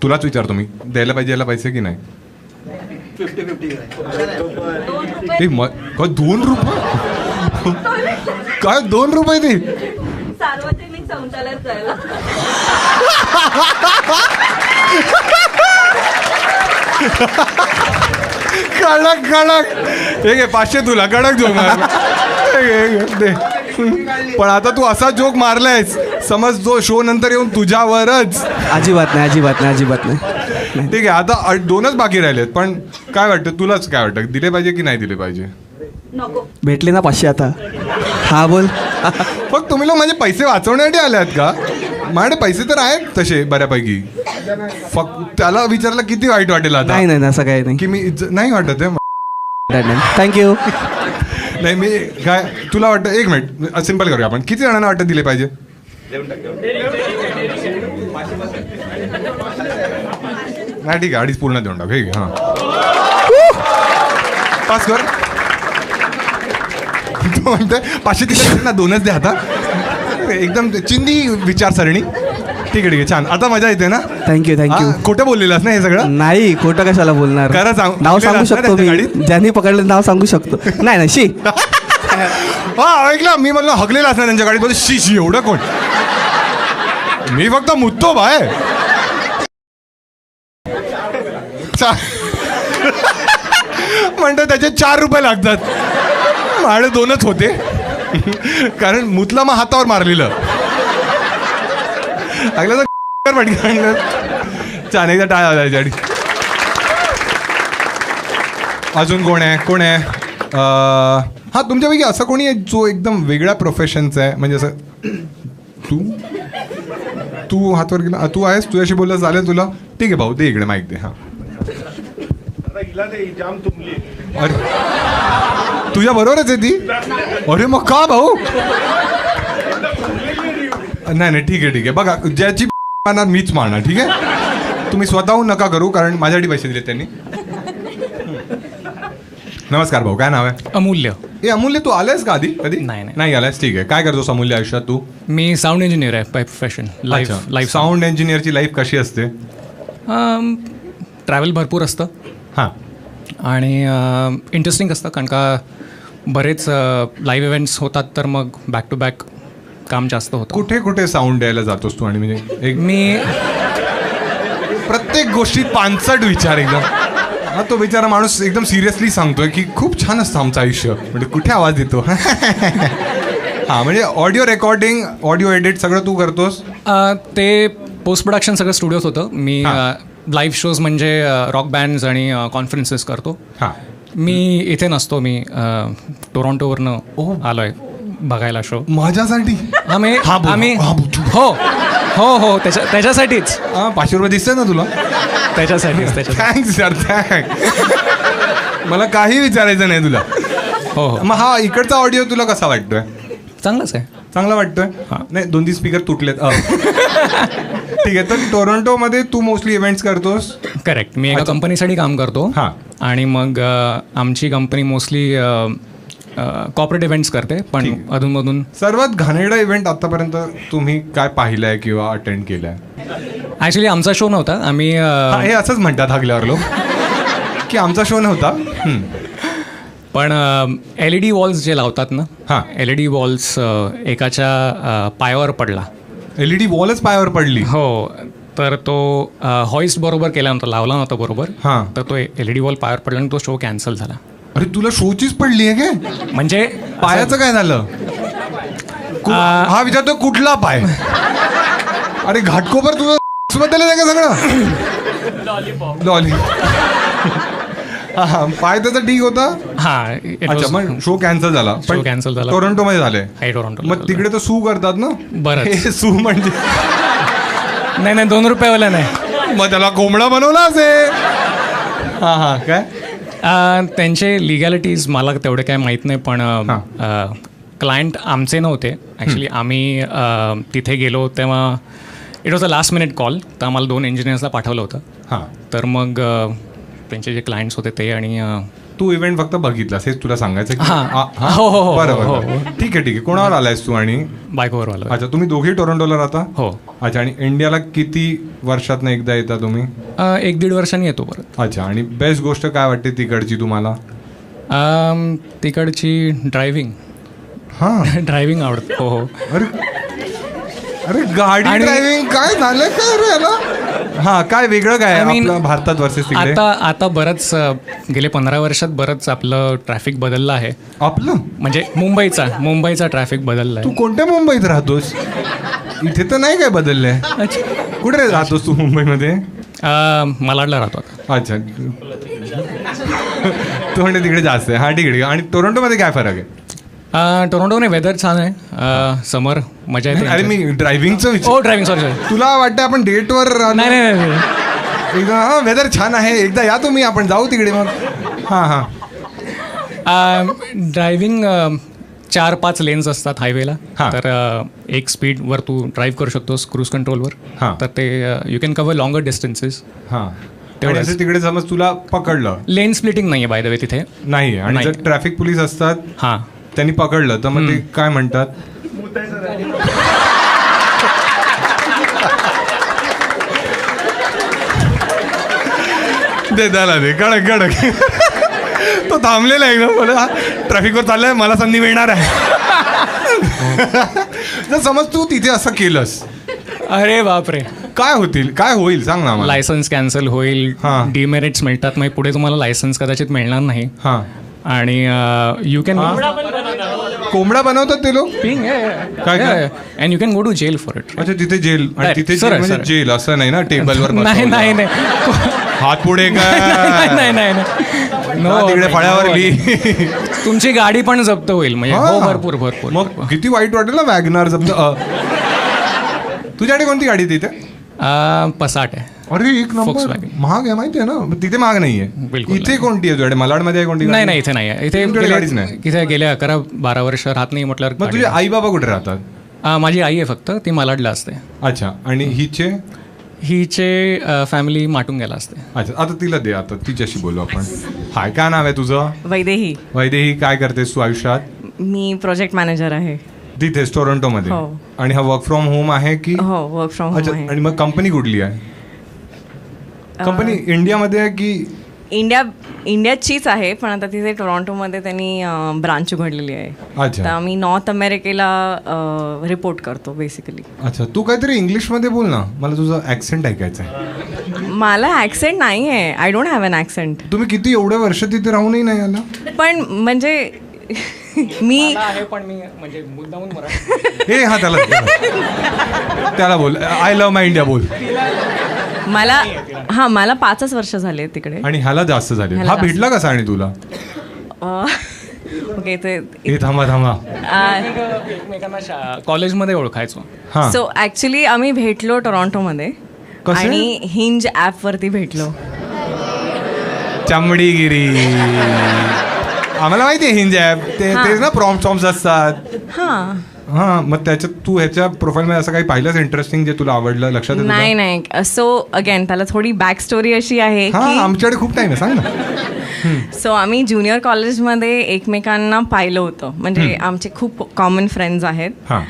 [SPEAKER 1] तुलाच विचारतो मी, द्यायला पाहिजे याला पैसे की नाही? 2 रुपये? काय 2 रुपये ते?
[SPEAKER 6] सार्वजनिक शौचालयात जायला.
[SPEAKER 1] कडक कडक. हे घे 500 तुला, कडक जोक मार. दे. पण आता तू असा जोक मारलायस, समज जो शो नंतर येऊन तुझ्यावरच.
[SPEAKER 3] अजिबात नाही, अजिबात नाही, अजिबात नाही.
[SPEAKER 1] ठीक आहे, आता 2च बाकी राहिलेत. पण काय वाटतं तुलाच, काय वाटतं दिले पाहिजे की नाही दिले पाहिजे?
[SPEAKER 6] नको.
[SPEAKER 3] भेटले ना 500 आता. हा, बोल.
[SPEAKER 1] फक्त तुम्ही लोक माझे पैसे वाचवण्यासाठी आले आहेत का? माझ्याकडे पैसे तर आहेत तसे बऱ्यापैकी. फक्त त्याला विचारलं किती वाईट वाटेल आता.
[SPEAKER 3] नाही नाही, असं काही नाही.
[SPEAKER 1] की मी नाही वाटत आहे.
[SPEAKER 3] थँक्यू.
[SPEAKER 1] नाही मी काय, तुला वाटतं, एक मिनिट सिम्पल करूया आपण. किती जणांना वाटतं दिले पाहिजे? नाही ठीक आहे, 2.5 पूर्ण देऊन टाक. हे घे. हां, पास कर. तो म्हणतोय 500 दिले ना, 2च दे आता. एकदम चिंदी विचारसरणी. ठीक आहे, ठीक आहे, छान. आता मजा येते ना?
[SPEAKER 3] Thank you, thank you.
[SPEAKER 1] खोटं बोललेलं ना हे सगळं?
[SPEAKER 3] नाही, खोटं कशाला बोलणार.
[SPEAKER 1] खरं सांग.
[SPEAKER 3] नाव सांगू
[SPEAKER 1] बोललेलं
[SPEAKER 3] शकतो
[SPEAKER 1] असतं ना
[SPEAKER 3] मी,
[SPEAKER 1] त्या
[SPEAKER 3] ज्यांनी पकडलं नाव सांगू शकतो. नाही नाही, शी.
[SPEAKER 1] हा, ऐकलं मी म्हणलं हगलेलं असणार त्यांच्या गाडीत. बोल शी शी, एवढं कोण? मी फक्त मुद्दो बाय. म्हणतो त्याचे 4 रुपये लागतात. माझे 2च होते, कारण मुतला मग हातावर मारलेलं. ऐकलं तर पटकन. छान, एकदा टाळा त्याच्यासाठी. अजून कोण आहे? कोण आहे? हा, तुमच्यापैकी असं कोणी आहे जो एकदम वेगळ्या प्रोफेशनचा आहे? म्हणजे असं तू हातवर गेला, तू आहेस, तुझ्याशी बोललं चालेल तुला? ठीक आहे भाऊ, दे इकडे माईक दे. हां, अरे तुझ्या बरोबरच आहे ती? अरे मग का भाऊ? नाही नाही, ठीक आहे, ठीक आहे. बघा, ज्याची मारणार मीच मारणार. ठीक आहे, तुम्ही स्वतःहून नका करू, कारण माझ्यासाठी पैसे दिले त्यांनी. नमस्कार भाऊ, काय नाव आहे?
[SPEAKER 7] अमूल्य.
[SPEAKER 1] ए अमूल्य, तू आलायस का आधी कधी?
[SPEAKER 7] नाही
[SPEAKER 1] आलायस. ठीक आहे, काय करतोस अमूल्य आयुष्यात तू?
[SPEAKER 7] मी साऊंड इंजिनियर आहे बाय प्रोफेशन. लाईफ
[SPEAKER 1] साऊंड इंजिनियरची लाईफ कशी असते?
[SPEAKER 7] ट्रॅव्हल भरपूर असतं.
[SPEAKER 1] हां,
[SPEAKER 7] आणि इंटरेस्टिंग असतं, कारण का बरेच लाईव्ह इव्हेंट्स होतात, तर मग बॅक टू बॅक काम जास्त होतं.
[SPEAKER 1] कुठे कुठे साऊंड द्यायला जातोस तू? आणि म्हणजे
[SPEAKER 7] मी
[SPEAKER 1] प्रत्येक गोष्टीत 65 विचार एकदम. हा, तो बिचारा माणूस एकदम सिरियसली सांगतोय की खूप छान असतं आमचं आयुष्य. म्हणजे कुठे आवाज देतो? हां, म्हणजे ऑडिओ रेकॉर्डिंग, ऑडिओ एडिट सगळं तू करतोस?
[SPEAKER 7] ते पोस्ट प्रोडक्शन सगळं स्टुडिओत होतं. मी लाईव्ह शोज म्हणजे रॉक बँड्स आणि कॉन्फरन्सेस करतो.
[SPEAKER 1] हां,
[SPEAKER 7] मी इथे नसतो. मी टोरंटोवरनं आलो आहे बघायला शो.
[SPEAKER 1] माझ्यासाठी?
[SPEAKER 7] आम्ही हो हो हो, त्याच्यासाठीच.
[SPEAKER 1] 500 रुपये दिसतंय ना तुला?
[SPEAKER 7] त्याच्यासाठीच.
[SPEAKER 1] थँक्स यार, थँक्स. मला काही विचारायचं नाही तुला.
[SPEAKER 7] हो हो.
[SPEAKER 1] मग हा इकडचा ऑडिओ तुला कसा वाटतोय?
[SPEAKER 7] चांगलंच आहे.
[SPEAKER 1] चांगला वाटतोय? नाही, 2-3 स्पीकर तुटलेत. ठीक आहे, तर टोरंटोमध्ये तू मोस्टली इव्हेंट्स करतोस?
[SPEAKER 7] करेक्ट. मी एका कंपनीसाठी काम करतो.
[SPEAKER 1] हां.
[SPEAKER 7] आणि मग आमची कंपनी मोस्टली कॉर्पोरेट इव्हेंट्स करते, पण अधूनमधून.
[SPEAKER 1] सर्वात घाणेरडा इव्हेंट आतापर्यंत तुम्ही काय पाहिलाय किंवा अटेंड केलाय?
[SPEAKER 7] ॲक्च्युली आमचा शो नव्हता. आम्ही
[SPEAKER 1] हे असंच म्हणतात हगल्यावर लोक की आमचा शो नव्हता.
[SPEAKER 7] पण LED वॉल्स जे लावतात ना,
[SPEAKER 1] हां,
[SPEAKER 7] LED वॉल्स एकाच्या पायावर पडला.
[SPEAKER 1] LED वॉलच पायावर पडली?
[SPEAKER 7] हो. तर तो हॉइस्ट बरोबर केला नव्हता, लावला नव्हता बरोबर.
[SPEAKER 1] हां.
[SPEAKER 7] तर तो LED वॉल पायावर पडला आणि तो शो कॅन्सल झाला.
[SPEAKER 1] अरे तुला शोचीच पडली आहे काय?
[SPEAKER 7] म्हणजे
[SPEAKER 1] पायाचं काय झालं? हा विचारतो कुठला पाय? अरे घाटकोपर तुझा बुक्स बद्दल आहे का सगळं? लॉली. हा, पाय त्याचा ठीक होता.
[SPEAKER 7] हां
[SPEAKER 1] अच्छा, मग शो कॅन्सल झाला.
[SPEAKER 7] Show cancel झाला.
[SPEAKER 1] टोरंटो मध्ये झाले.
[SPEAKER 7] टोरंटो.
[SPEAKER 1] मग तिकडे तर सू करतात ना.
[SPEAKER 7] बरं.
[SPEAKER 1] हे सू म्हणजे
[SPEAKER 7] नाही 2 रुपयावाला नाही.
[SPEAKER 1] मग त्याला कोंबडा बनवला असेल. हा काय
[SPEAKER 7] त्यांचे लिगॅलिटीज मला तेवढे काय माहीत नाही, पण क्लायंट आमचे नव्हते ॲक्च्युली. आम्ही तिथे गेलो तेव्हा it was a last minute call, तर आम्हाला 2 इंजिनियर्सला पाठवलं होतं.
[SPEAKER 1] हां,
[SPEAKER 7] तर मग त्यांचे जे क्लायंट्स होते ते आणि
[SPEAKER 1] तू इव्हेंट फक्त बघितलास हेच तुला सांगायचं की?
[SPEAKER 7] हां. हो.
[SPEAKER 1] बरोबर. ठीक आहे. कोणावर आलायस तू? आणि
[SPEAKER 7] बायकोवर आलो.
[SPEAKER 1] अच्छा, तुम्ही दोघे टोरंटोला राहता?
[SPEAKER 7] हो.
[SPEAKER 1] अच्छा, आणि इंडियाला किती वर्षातनं एकदा येता तुम्ही?
[SPEAKER 7] 1-1.5 वर्षांनी येतो परत.
[SPEAKER 1] अच्छा, आणि बेस्ट गोष्ट काय वाटते तिकडची तुम्हाला?
[SPEAKER 7] तिकडची ड्रायव्हिंग.
[SPEAKER 1] हां,
[SPEAKER 7] ड्रायव्हिंग आवडतं. हो.
[SPEAKER 1] अरे गाडी ड्रायव्हिंग काय झालं काय रे याला? हा, काय वेगळं काय आपलं भारतात वर्सेस तिकडे?
[SPEAKER 7] आता बरंच गेले 15 वर्षात बरंच आपलं ट्रॅफिक बदललं आहे.
[SPEAKER 1] आपलं म्हणजे
[SPEAKER 7] मुंबईचा ट्रॅफिक बदलला
[SPEAKER 1] तू
[SPEAKER 7] आहे.
[SPEAKER 1] कोणत्या मुंबईत राहतोस? इथे तर नाही काय बदललंय. कुठे राहतोस तू मुंबईमध्ये?
[SPEAKER 7] मालाडला राहतो आता.
[SPEAKER 1] अच्छा, तू म्हणजे तिकडे जास्त आहे. हा, ठीक आहे. आणि टोरंटोमध्ये काय फरक आहे?
[SPEAKER 7] टोरंटोने वेदर छान आहे. समर मजा येते.
[SPEAKER 1] अरे मी ड्रायव्हिंगचं
[SPEAKER 7] हो, ड्रायव्हिंग. सॉरी.
[SPEAKER 1] तुला वाटतं आपण डेटवर
[SPEAKER 7] नाही.
[SPEAKER 1] एकदा हा, वेदर छान आहे, एकदा या तुम्ही, आपण जाऊ तिकडे मग. हां.
[SPEAKER 7] ड्रायव्हिंग 4-5 लेन्स असतात हायवेला.
[SPEAKER 1] हां.
[SPEAKER 7] तर एक स्पीडवर तू ड्राईव्ह करू शकतोस क्रूज कंट्रोलवर.
[SPEAKER 1] हां.
[SPEAKER 7] तर ते you can cover longer distances.
[SPEAKER 1] हां, तेवढं तिकडे समज तुला पकडलं.
[SPEAKER 7] लेन स्प्लिटिंग नाही आहे बाय द वे तिथे.
[SPEAKER 1] नाही, आणि जर ट्रॅफिक पोलीस असतात,
[SPEAKER 7] हां,
[SPEAKER 1] त्यांनी पकडलं तर मग ते काय म्हणतात? दे त्याला दे कडक. तो थांबलेला आहे एकदम. मला ट्रॅफिकवर चाललाय, मला संधी मिळणार आहे. जर समज तू तिथे असं केलंस,
[SPEAKER 7] अरे बापरे,
[SPEAKER 1] काय होईल सांग ना मला.
[SPEAKER 7] लायसन्स कॅन्सल होईल.
[SPEAKER 1] हां.
[SPEAKER 7] डिमेरिट्स मिळतात, मग पुढे तुम्हाला लायसन्स कदाचित मिळणार नाही.
[SPEAKER 1] हां,
[SPEAKER 7] आणि यू कॅन
[SPEAKER 1] कोंबडा बनवतात ते लोक.
[SPEAKER 7] काय and you can go to jail for it.
[SPEAKER 1] अच्छा, तिथे जेल. आणि तिथे
[SPEAKER 7] सरळ,
[SPEAKER 1] म्हणजे
[SPEAKER 7] सरळ.
[SPEAKER 1] जेल असं नाही ना टेबलवर
[SPEAKER 7] नाही.
[SPEAKER 1] हात पुढे काय
[SPEAKER 7] नाही.
[SPEAKER 1] तिकडे फळ्यावर लिही.
[SPEAKER 7] तुमची गाडी पण जप्त होईल म्हणजे.
[SPEAKER 1] हां.
[SPEAKER 7] हो, भरपूर.
[SPEAKER 1] मग किती वाईट वाटेल ना वॅगनार जप्त. तुझ्याकडे कोणती गाडी तिथे?
[SPEAKER 7] पसाट आहे.
[SPEAKER 1] अरे एक नंबर.
[SPEAKER 7] Volkswagen.
[SPEAKER 1] महाग आहे माहिती आहे ना. तिथे महाग नाहीये.
[SPEAKER 7] बिलकुल
[SPEAKER 1] इथे कोणती आहे तुझ्याकडे? मलाडमध्ये आहे कोणती?
[SPEAKER 7] नाही, इथे नाही आहे.
[SPEAKER 1] तुमच्याकडे गाडीच नाही.
[SPEAKER 7] इथे गेले 11-12 वर्ष राहत नाही म्हटल्यावर.
[SPEAKER 1] मग तुझे आई बाबा कुठे राहतात?
[SPEAKER 7] माझी आई आहे फक्त, ती मालाडला असते.
[SPEAKER 1] अच्छा, आणि
[SPEAKER 7] हिचे फॅमिली माटुंग्याला असते.
[SPEAKER 1] अच्छा, आता तिला दे, आता तिच्याशी बोलू आपण. हाय, काय नाव आहे तुझं?
[SPEAKER 6] वैदेही.
[SPEAKER 1] काय करतेस तू आयुष्यात?
[SPEAKER 6] मी प्रोजेक्ट मॅनेजर आहे.
[SPEAKER 1] तिथेच टोरंटोमध्ये?
[SPEAKER 6] हो.
[SPEAKER 1] आणि हा वर्क फ्रॉम होम आहे की?
[SPEAKER 6] हो, वर्क फ्रॉम होम
[SPEAKER 1] अच्छा,
[SPEAKER 6] आहे.
[SPEAKER 1] आणि मग कंपनी कुठली आहे? कंपनी इंडियामध्ये आहे की?
[SPEAKER 6] इंडियाचीच आहे, पण आता तिथे टोरंटोमध्ये त्यांनी ब्रांच उघडलेली आहे.
[SPEAKER 1] अच्छा.
[SPEAKER 6] तर आम्ही नॉर्थ अमेरिकेला रिपोर्ट करतो बेसिकली.
[SPEAKER 1] अच्छा, तू काहीतरी इंग्लिशमध्ये बोल ना, मला तुझं ॲक्सेंट ऐकायचं आहे.
[SPEAKER 6] मला ॲक्सेंट नाही आहे. I don't have an accent.
[SPEAKER 1] तुम्ही किती एवढे वर्ष तिथे राहूनही नाही आला?
[SPEAKER 6] पण म्हणजे मी
[SPEAKER 7] पण मी म्हणजे मुद्दामून मराठी.
[SPEAKER 1] हे हा, त्याला बोल, आय लव्ह माय इंडिया बोल.
[SPEAKER 6] मला 5 वर्ष झाले तिकडे.
[SPEAKER 1] आणि ह्याला जास्त झाले.
[SPEAKER 6] ह्याला
[SPEAKER 1] हा भेटला कसा आणि तुला?
[SPEAKER 6] ओके, ते
[SPEAKER 1] हे थांबा.
[SPEAKER 7] एकमेकांना कॉलेजमध्ये ओळखायचो.
[SPEAKER 1] हां.
[SPEAKER 6] सो ॲक्च्युली आम्ही भेटलो टोरंटोमध्ये.
[SPEAKER 1] कसे?
[SPEAKER 6] आणि हिंज ॲपवरती भेटलो.
[SPEAKER 1] चामडीगिरी. आम्हाला माहिती आहे हिंज ॲप. तेच ना, प्रॉम्प्ट्स असतात. हां, मग त्याच्यात तू ह्याच्या प्रोफाईलमध्ये असं काही पाहिलंच इंटरेस्टिंग जे तुला आवडलं? लक्षात येतं?
[SPEAKER 6] नाही. सो अगेन त्याला थोडी बॅक स्टोरी अशी आहे
[SPEAKER 1] हां,
[SPEAKER 6] की
[SPEAKER 1] आमच्याकडे खूप टाईम आहे, सांग ना.
[SPEAKER 6] सो आम्ही ज्युनियर कॉलेजमध्ये एकमेकांना पाहिलं होतं. म्हणजे आमचे खूप कॉमन फ्रेंड्स आहेत.
[SPEAKER 1] हां.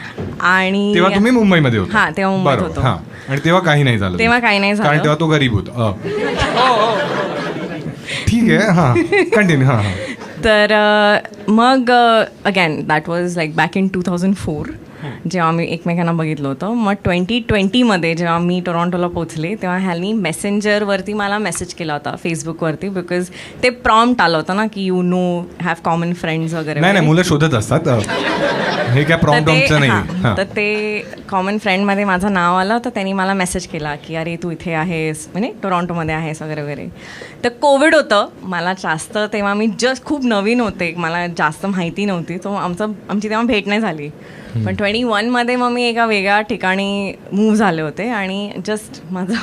[SPEAKER 6] आणि
[SPEAKER 1] तेव्हा तुम्ही मुंबईमध्ये होतो?
[SPEAKER 6] हां, तेव्हा मुंबईत
[SPEAKER 1] बरोबर.
[SPEAKER 6] होतो.
[SPEAKER 1] हां, आणि तेव्हा काही नाही झालं?
[SPEAKER 6] तेव्हा काही नाही झालं.
[SPEAKER 1] कारण तेव्हा तो गरीब होता. ठीक आहे. हां, कंटिन्यू. हां.
[SPEAKER 6] तर मग again that was like back in 2004. जेव्हा आम्ही एकमेकांना बघितलं होतं. मग 2020मध्ये जेव्हा मी टोरॉन्टोला पोहोचले तेव्हा ह्यानी मेसेंजरवरती मला मेसेज केला होता फेसबुकवरती, बिकॉज ते प्रॉम्प्ट आलं होतं ना की हॅव कॉमन फ्रेंड्स वगैरे.
[SPEAKER 1] नाही मुलं शोधत असतात हे काय प्रॉम्प्टचं नाही.
[SPEAKER 6] तर ते कॉमन फ्रेंडमध्ये माझं नाव आलं, तर त्यांनी मला मेसेज केला की अरे तू इथे आहेस, म्हणजे टोरॉन्टोमध्ये आहेस वगैरे वगैरे. तर कोविड होतं, मला जास्त तेव्हा मी जस्ट खूप नवीन होते, मला जास्त माहिती नव्हती, तो आमची तेव्हा भेट नाही झाली. पण 21मध्ये मग मी एका वेगळ्या ठिकाणी मूव्ह झाले होते आणि जस्ट माझं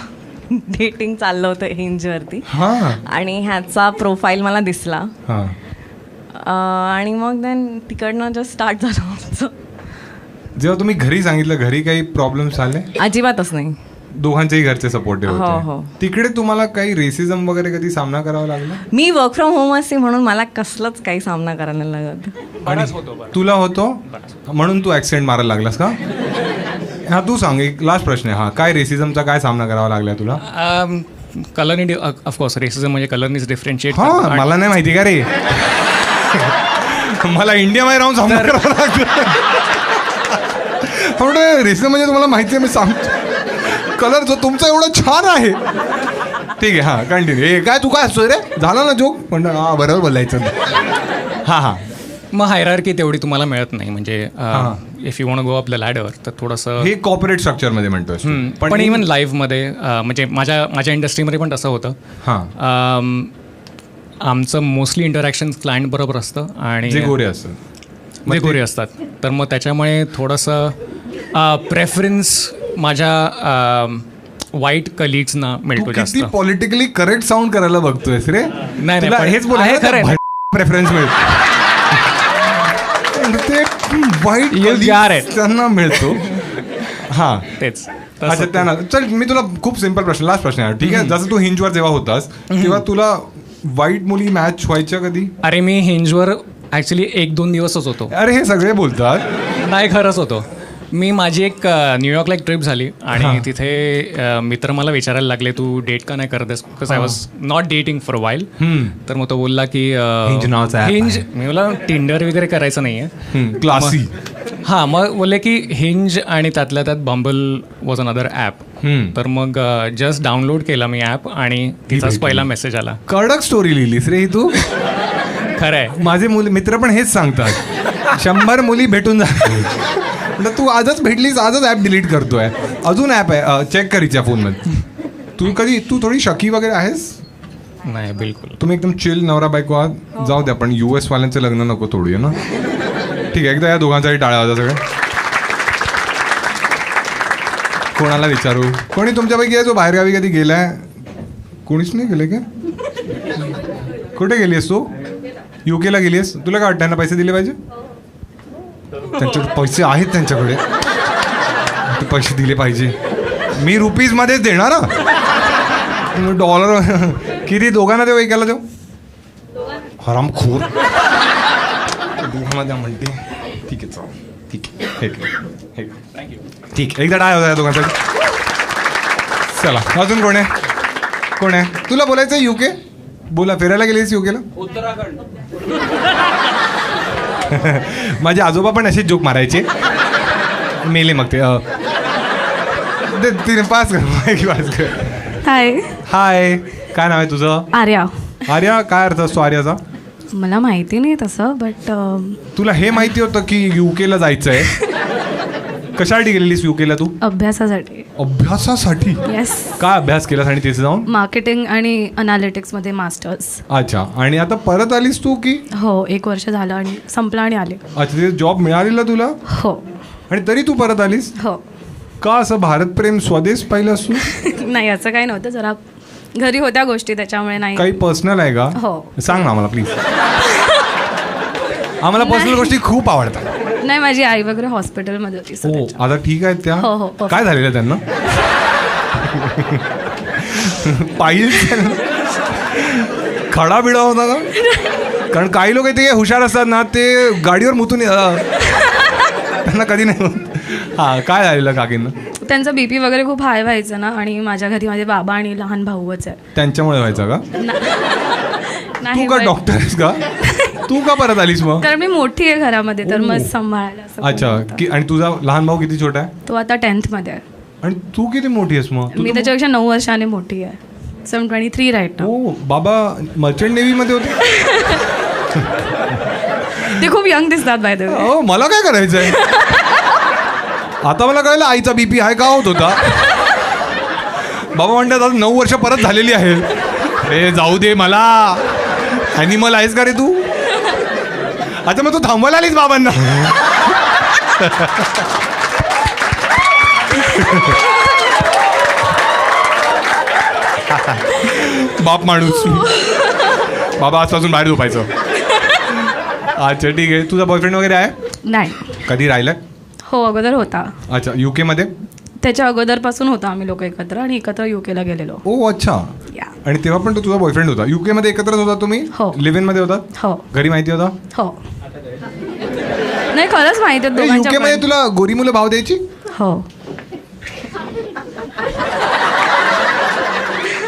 [SPEAKER 6] डेटिंग चाललं होतं हिंजवरती आणि ह्याचा प्रोफाईल मला दिसला आणि मग देन तिकडनं जस्ट स्टार्ट झालं आमचं.
[SPEAKER 1] जेव्हा तुम्ही घरी सांगितलं, घरी काही प्रॉब्लेम्स आले?
[SPEAKER 6] अजिबातच नाही.
[SPEAKER 1] दोघांचेही घरचे सपोर्टिव्ह
[SPEAKER 6] हो.
[SPEAKER 1] होते. तिकडे तुम्हाला काही रेसिझम वगैरे कधी सामना करावा लागला?
[SPEAKER 6] मी वर्क फ्रॉम होम असते म्हणून मला कसलंच काही सामना करायला लागत.
[SPEAKER 1] आणि तुला होतो म्हणून तू ऍक्सिडेंट मारायला लागलास का? हा तू सांग, एक लास्ट प्रश्न आहे. काय रेसिझमचा काय सामना करावा लागला तुला?
[SPEAKER 7] कलरनी ऑफकोर्स रेसिझम म्हणजे कलरनीच डिफरन्शिएट.
[SPEAKER 1] मला नाही माहिती का रे, मला इंडियामध्ये राहून सामना करावा लागला. रेसिझम म्हणजे तुम्हाला माहिती आहे, मी सांगतो. कलर जो तुमचा एवढा छान आहे. ठीक आहे, कंटिन्यू. हे काय तू काय असतो रे, झाला ना जोक, पण बरोबर बोलायचं.
[SPEAKER 7] मग हायरार्की तेवढी तुम्हाला मिळत नाही, म्हणजे if you want go up the ladder तर थोडंसं
[SPEAKER 1] हे कॉर्पोरेट स्ट्रक्चरमध्ये म्हणतोय.
[SPEAKER 7] पण इव्हन लाईफमध्ये म्हणजे माझ्या इंडस्ट्रीमध्ये पण तसं होतं. आमचं मोस्टली इंटरॅक्शन क्लायंट बरोबर असतं आणि
[SPEAKER 1] जे गोरे
[SPEAKER 7] असतात. तर मग त्याच्यामुळे थोडंसं प्रेफरन्स माझ्या वाईट कलिग्सना मिळतो जास्त.
[SPEAKER 1] पॉलिटिकली करेक्ट साऊंड करायला बघतोयस रे.
[SPEAKER 7] नाही
[SPEAKER 1] हेच बोलायचं, प्रेफरन्स मिळतो ते वाईट त्यांना मिळतो.
[SPEAKER 7] तेच.
[SPEAKER 1] अच्छा, त्यांना. चल मी तुला खूप सिम्पल प्रश्न, लास्ट प्रश्न आहे. ठीक आहे, जसं तू हिंजवर जेव्हा होतास तेव्हा तुला वाईट मुली मॅच व्हायच्या कधी?
[SPEAKER 7] अरे मी हिंजवर ऍक्च्युली 1-2 दिवसच होतो.
[SPEAKER 1] अरे हे सगळे बोलतात.
[SPEAKER 7] नाही, खरंच होतो मी. माझी एक न्यूयॉर्कला एक ट्रिप झाली आणि तिथे मित्र मला विचारायला लागले तू डेट का नाही करतेस, because I was not dating for a while. तर मग तो बोलला की हिंज. मी बोला टिंडर वगैरे करायचं नाहीये,
[SPEAKER 1] क्लासी.
[SPEAKER 7] मग बोलले की हिंज आणि त्यातल्या त्यात बंबल वॉज अनदर ॲप. तर मग जस्ट डाउनलोड केला मी ॲप आणि तिचाच पहिला मेसेज आला.
[SPEAKER 1] कडक स्टोरी लिहिलीस रे तू.
[SPEAKER 7] खरं आहे,
[SPEAKER 1] माझे मित्र पण हेच सांगतात, 100 मुली भेटून जातात. तू आजच भेटलीस, आजच ॲप डिलीट करतोय. अजून ॲप आहे, चेक कर हिच्या फोनमध्ये. तू थोडी शकी वगैरे आहेस?
[SPEAKER 7] नाही बिलकुल.
[SPEAKER 1] तुम्ही एकदम चिल नवरा बायको आहात. जाऊ द्या, पण US वाल्यांचं लग्न नको थोडी आहे ना. ठीक आहे, एकदा या दोघांसाठी टाळ्या होता सगळं. कोणाला विचारू? कोणी तुमच्यापैकी आहे जो बाहेरगावी कधी गेलाय? कोणीच नाही गेले का? कुठे गेली आहेस तू? UK ला गेली आहेस? तुला काय वाटतं, त्यांना पैसे दिले पाहिजे? त्यांच्याकडे पैसे आहेत, त्यांच्याकडे ते पैसे दिले पाहिजे. मी रुपीजमध्येच देणार ना, डॉलर किती दोघांना देऊ, एकाला देऊ? हरामखोर. दोघांना द्या म्हणते. ठीक आहे, ठीक आहे, ठीक आहे. एकदा काय होता या दोघांसाठी. चला, अजून कोण आहे? तुला बोलायचं UK? बोला, फिरायला गेलीस UK ला?
[SPEAKER 5] उत्तराखंड.
[SPEAKER 1] माझे आजोबा पण असेच जोक मारायचे, मेले मग ते. पास कर. हाय, काय नाव आहे तुझं? आर्या. काय अर्थ असतो आर्याचा?
[SPEAKER 8] मला माहिती नाही तसं, बट
[SPEAKER 1] तुला हे माहिती होतं की UK ला जायचं आहे? कशासाठी गेलेलीस UK ला तू?
[SPEAKER 8] अभ्यासासाठी.
[SPEAKER 1] येस. काय अभ्यास केलास आणि तिथे जाऊन?
[SPEAKER 8] मार्केटिंग आणि अनालिटिक्स मध्ये मास्टर्स.
[SPEAKER 1] अच्छा, आणि आता परत आलीस तू की?
[SPEAKER 8] हो, 1 वर्ष झालं आणि संपला आणि आले.
[SPEAKER 1] अच्छा, तिथे जॉब मिळालेला तुला?
[SPEAKER 8] हो.
[SPEAKER 1] आणि तरी तू परत आलीस?
[SPEAKER 8] हो.
[SPEAKER 1] का असं भारत प्रेम स्वदेश पाहिलंस तू?
[SPEAKER 8] नाही, असं काही नव्हतं, जरा घरी होत्या गोष्टी त्याच्यामुळे नाही.
[SPEAKER 1] काही पर्सनल आहे का?
[SPEAKER 8] हो.
[SPEAKER 1] सांग ना आम्हाला प्लीज. आम्हाला पर्सनल गोष्टी खूप आवडतात.
[SPEAKER 8] नाही, माझी आई वगैरे हॉस्पिटलमध्ये होती.
[SPEAKER 1] हो, आता ठीक आहेत त्या?
[SPEAKER 8] हो.
[SPEAKER 1] काय झालेलं त्यांना? पाहिजे खडा बिडा होता का? कारण काही लोक ते हुशार असतात ना, ते गाडीवर मुतून त्यांना कधी नाही होत. काय झालेलं काकींना?
[SPEAKER 8] त्यांचा BP वगैरे खूप हाय व्हायचं ना, आणि माझ्या घरी माझे बाबा आणि लहान भाऊच आहे.
[SPEAKER 1] त्यांच्यामुळे व्हायचं का?
[SPEAKER 8] नाही.
[SPEAKER 1] तू का डॉक्टर आहेस का? तू का परत आलीस मग?
[SPEAKER 8] कारण मी मोठी आहे घरामध्ये तर मग सांभाळायला असं कोणी
[SPEAKER 1] अच्छा
[SPEAKER 8] होतं.
[SPEAKER 1] आणि तुझा लहान भाऊ किती छोटा आहे?
[SPEAKER 8] तो आता 10th मध्ये आहे.
[SPEAKER 1] आणि तू किती मोठी आहेस मग?
[SPEAKER 8] मी त्याच्यापेक्षा 9 वर्षाने मोठी आहे. सो 23 राईट ना.
[SPEAKER 1] हो बाबा मर्चंट नेव्ही मध्ये होते.
[SPEAKER 8] ते खूप यंग दिसतात बाय द वे.
[SPEAKER 1] हो मला काय करायचंय? आता मला कळलं आईचा बीपी हाय का होत होता. बाबा म्हणतात आज 9 वर्ष परत झालेली आहे. ए जाऊ दे मला. ॲनिमल आहेस का रे तू? अच्छा मग तू थांबवायला आलीस बाबांना. बाप माणूस. बाबा आजपासून बाहेर झोपायचं. अच्छा ठीक आहे. तुझा बॉयफ्रेंड वगैरे आहे?
[SPEAKER 8] नाही.
[SPEAKER 1] कधी राहिलाय?
[SPEAKER 8] हो अगोदर होता.
[SPEAKER 1] अच्छा UK मध्ये?
[SPEAKER 8] त्याच्या अगोदरपासून होता आम्ही लोक एकत्र आणि एकत्र UKला गेलेलो.
[SPEAKER 1] ओ अच्छा.
[SPEAKER 8] या.
[SPEAKER 1] आणि तेव्हा पण तो तुझा बॉयफ्रेंड होता. UK मध्ये एकत्रच होता तुम्ही?
[SPEAKER 8] हो.
[SPEAKER 1] लिव्ह इन मध्ये होता?
[SPEAKER 8] हो.
[SPEAKER 1] घरी माहिती होता?
[SPEAKER 8] हो. नाही खरंच माहिती आहे दोघांच्या
[SPEAKER 1] UK मध्ये
[SPEAKER 8] पण.
[SPEAKER 1] तुला गोरी मुलं भाव द्यायची?
[SPEAKER 8] हो.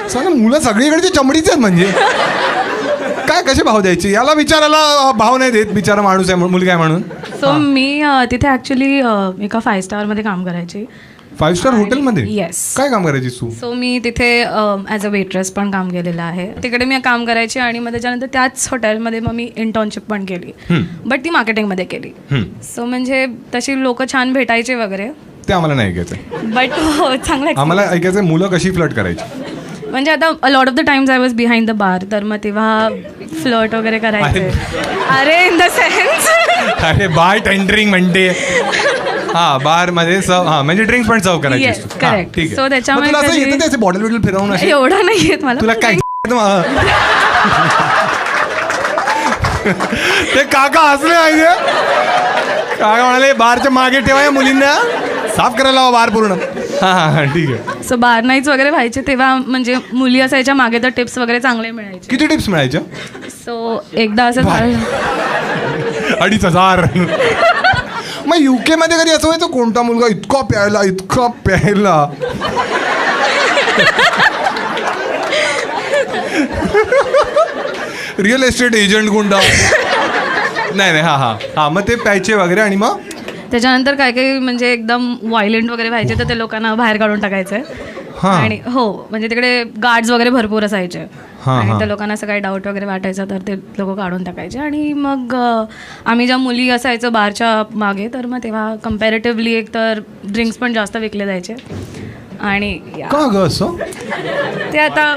[SPEAKER 1] सांग ना, मुलं सगळीकडची चमडीच आहेत म्हणजे. काय कसे भाव द्यायचे? याला विचारायला भाव नाही देत, बिचारा माणूस आहे मुलगा आहे म्हणून.
[SPEAKER 8] सो मी तिथे ॲक्च्युली एका 5 स्टारमध्ये काम करायची.
[SPEAKER 1] 5 स्टार हॉटेलमध्ये?
[SPEAKER 8] येस.
[SPEAKER 1] काय काम करायचीस तू?
[SPEAKER 8] सो मी तिथे ॲज अ वेट्रेस पण काम केलेलं आहे. तिकडे मी काम करायची आणि मग त्याच्यानंतर त्याच हॉटेलमध्ये मग मी इंटर्नशिप पण केली. बट ती मार्केटिंगमध्ये केली. सो म्हणजे तशी लोक छान भेटायचे वगैरे.
[SPEAKER 1] ते आम्हाला नाही ऐकायचं.
[SPEAKER 8] बट हो चांगलं.
[SPEAKER 1] आम्हाला ऐकायचं मुलं कशी फ्लर्ट करायची.
[SPEAKER 8] म्हणजे आता a lot of the times I was behind the bar तर मग तेव्हा फ्लर्ट वगैरे करायचे. अरे इन द सेन्स.
[SPEAKER 1] अरे बार टेंडरिंग म्हणते. हा बार मध्ये सर्व. हा म्हणजे ड्रिंक्स पण सर्व करायचे.
[SPEAKER 8] Yes, correct.
[SPEAKER 1] ठीक आहे.
[SPEAKER 8] So त्याच्यामुळे
[SPEAKER 1] मग तुला असं
[SPEAKER 8] कधी-
[SPEAKER 1] येतं ते बॉटल बिटल फिरवून असे?
[SPEAKER 8] एवढं नाही येत मला.
[SPEAKER 1] तुला काय ते काका हसले पाहिजे. काका म्हणाले बारच्या मागे ठेवा या मुलींना, साफ करायला हवा बार पूर्ण. हा हा ठीक आहे.
[SPEAKER 8] सो बार नाईट्स वगैरे व्हायचे तेव्हा म्हणजे मुली असायच्या मागे तर टिप्स वगैरे चांगले मिळायचे.
[SPEAKER 1] किती टिप्स मिळायच्या?
[SPEAKER 8] सो एकदा असं झालं
[SPEAKER 1] 2,500. मग UK मध्ये कधी असं व्हायचं कोणता मुलगा इतका प्यायला रिअल एस्टेट एजंट गुंडा. नाही हा हा हा मग ते प्यायचे वगैरे आणि मग
[SPEAKER 8] त्याच्यानंतर काय काही म्हणजे एकदम व्हायलेंट वगैरे व्हायचे तर ते लोकांना बाहेर काढून टाकायचे. आणि हो म्हणजे तिकडे गार्ड्स वगैरे भरपूर असायचे आणि त्या लोकांना असं काही डाऊट वगैरे वाटायचा तर ते लोक काढून टाकायचे. आणि मग आम्ही ज्या मुली असायचो बारच्या मागे तर मग तेव्हा कम्पॅरेटिव्हली एक तर ड्रिंक्स पण जास्त विकले जायचे. आणि
[SPEAKER 1] का ग असं?
[SPEAKER 8] ते आता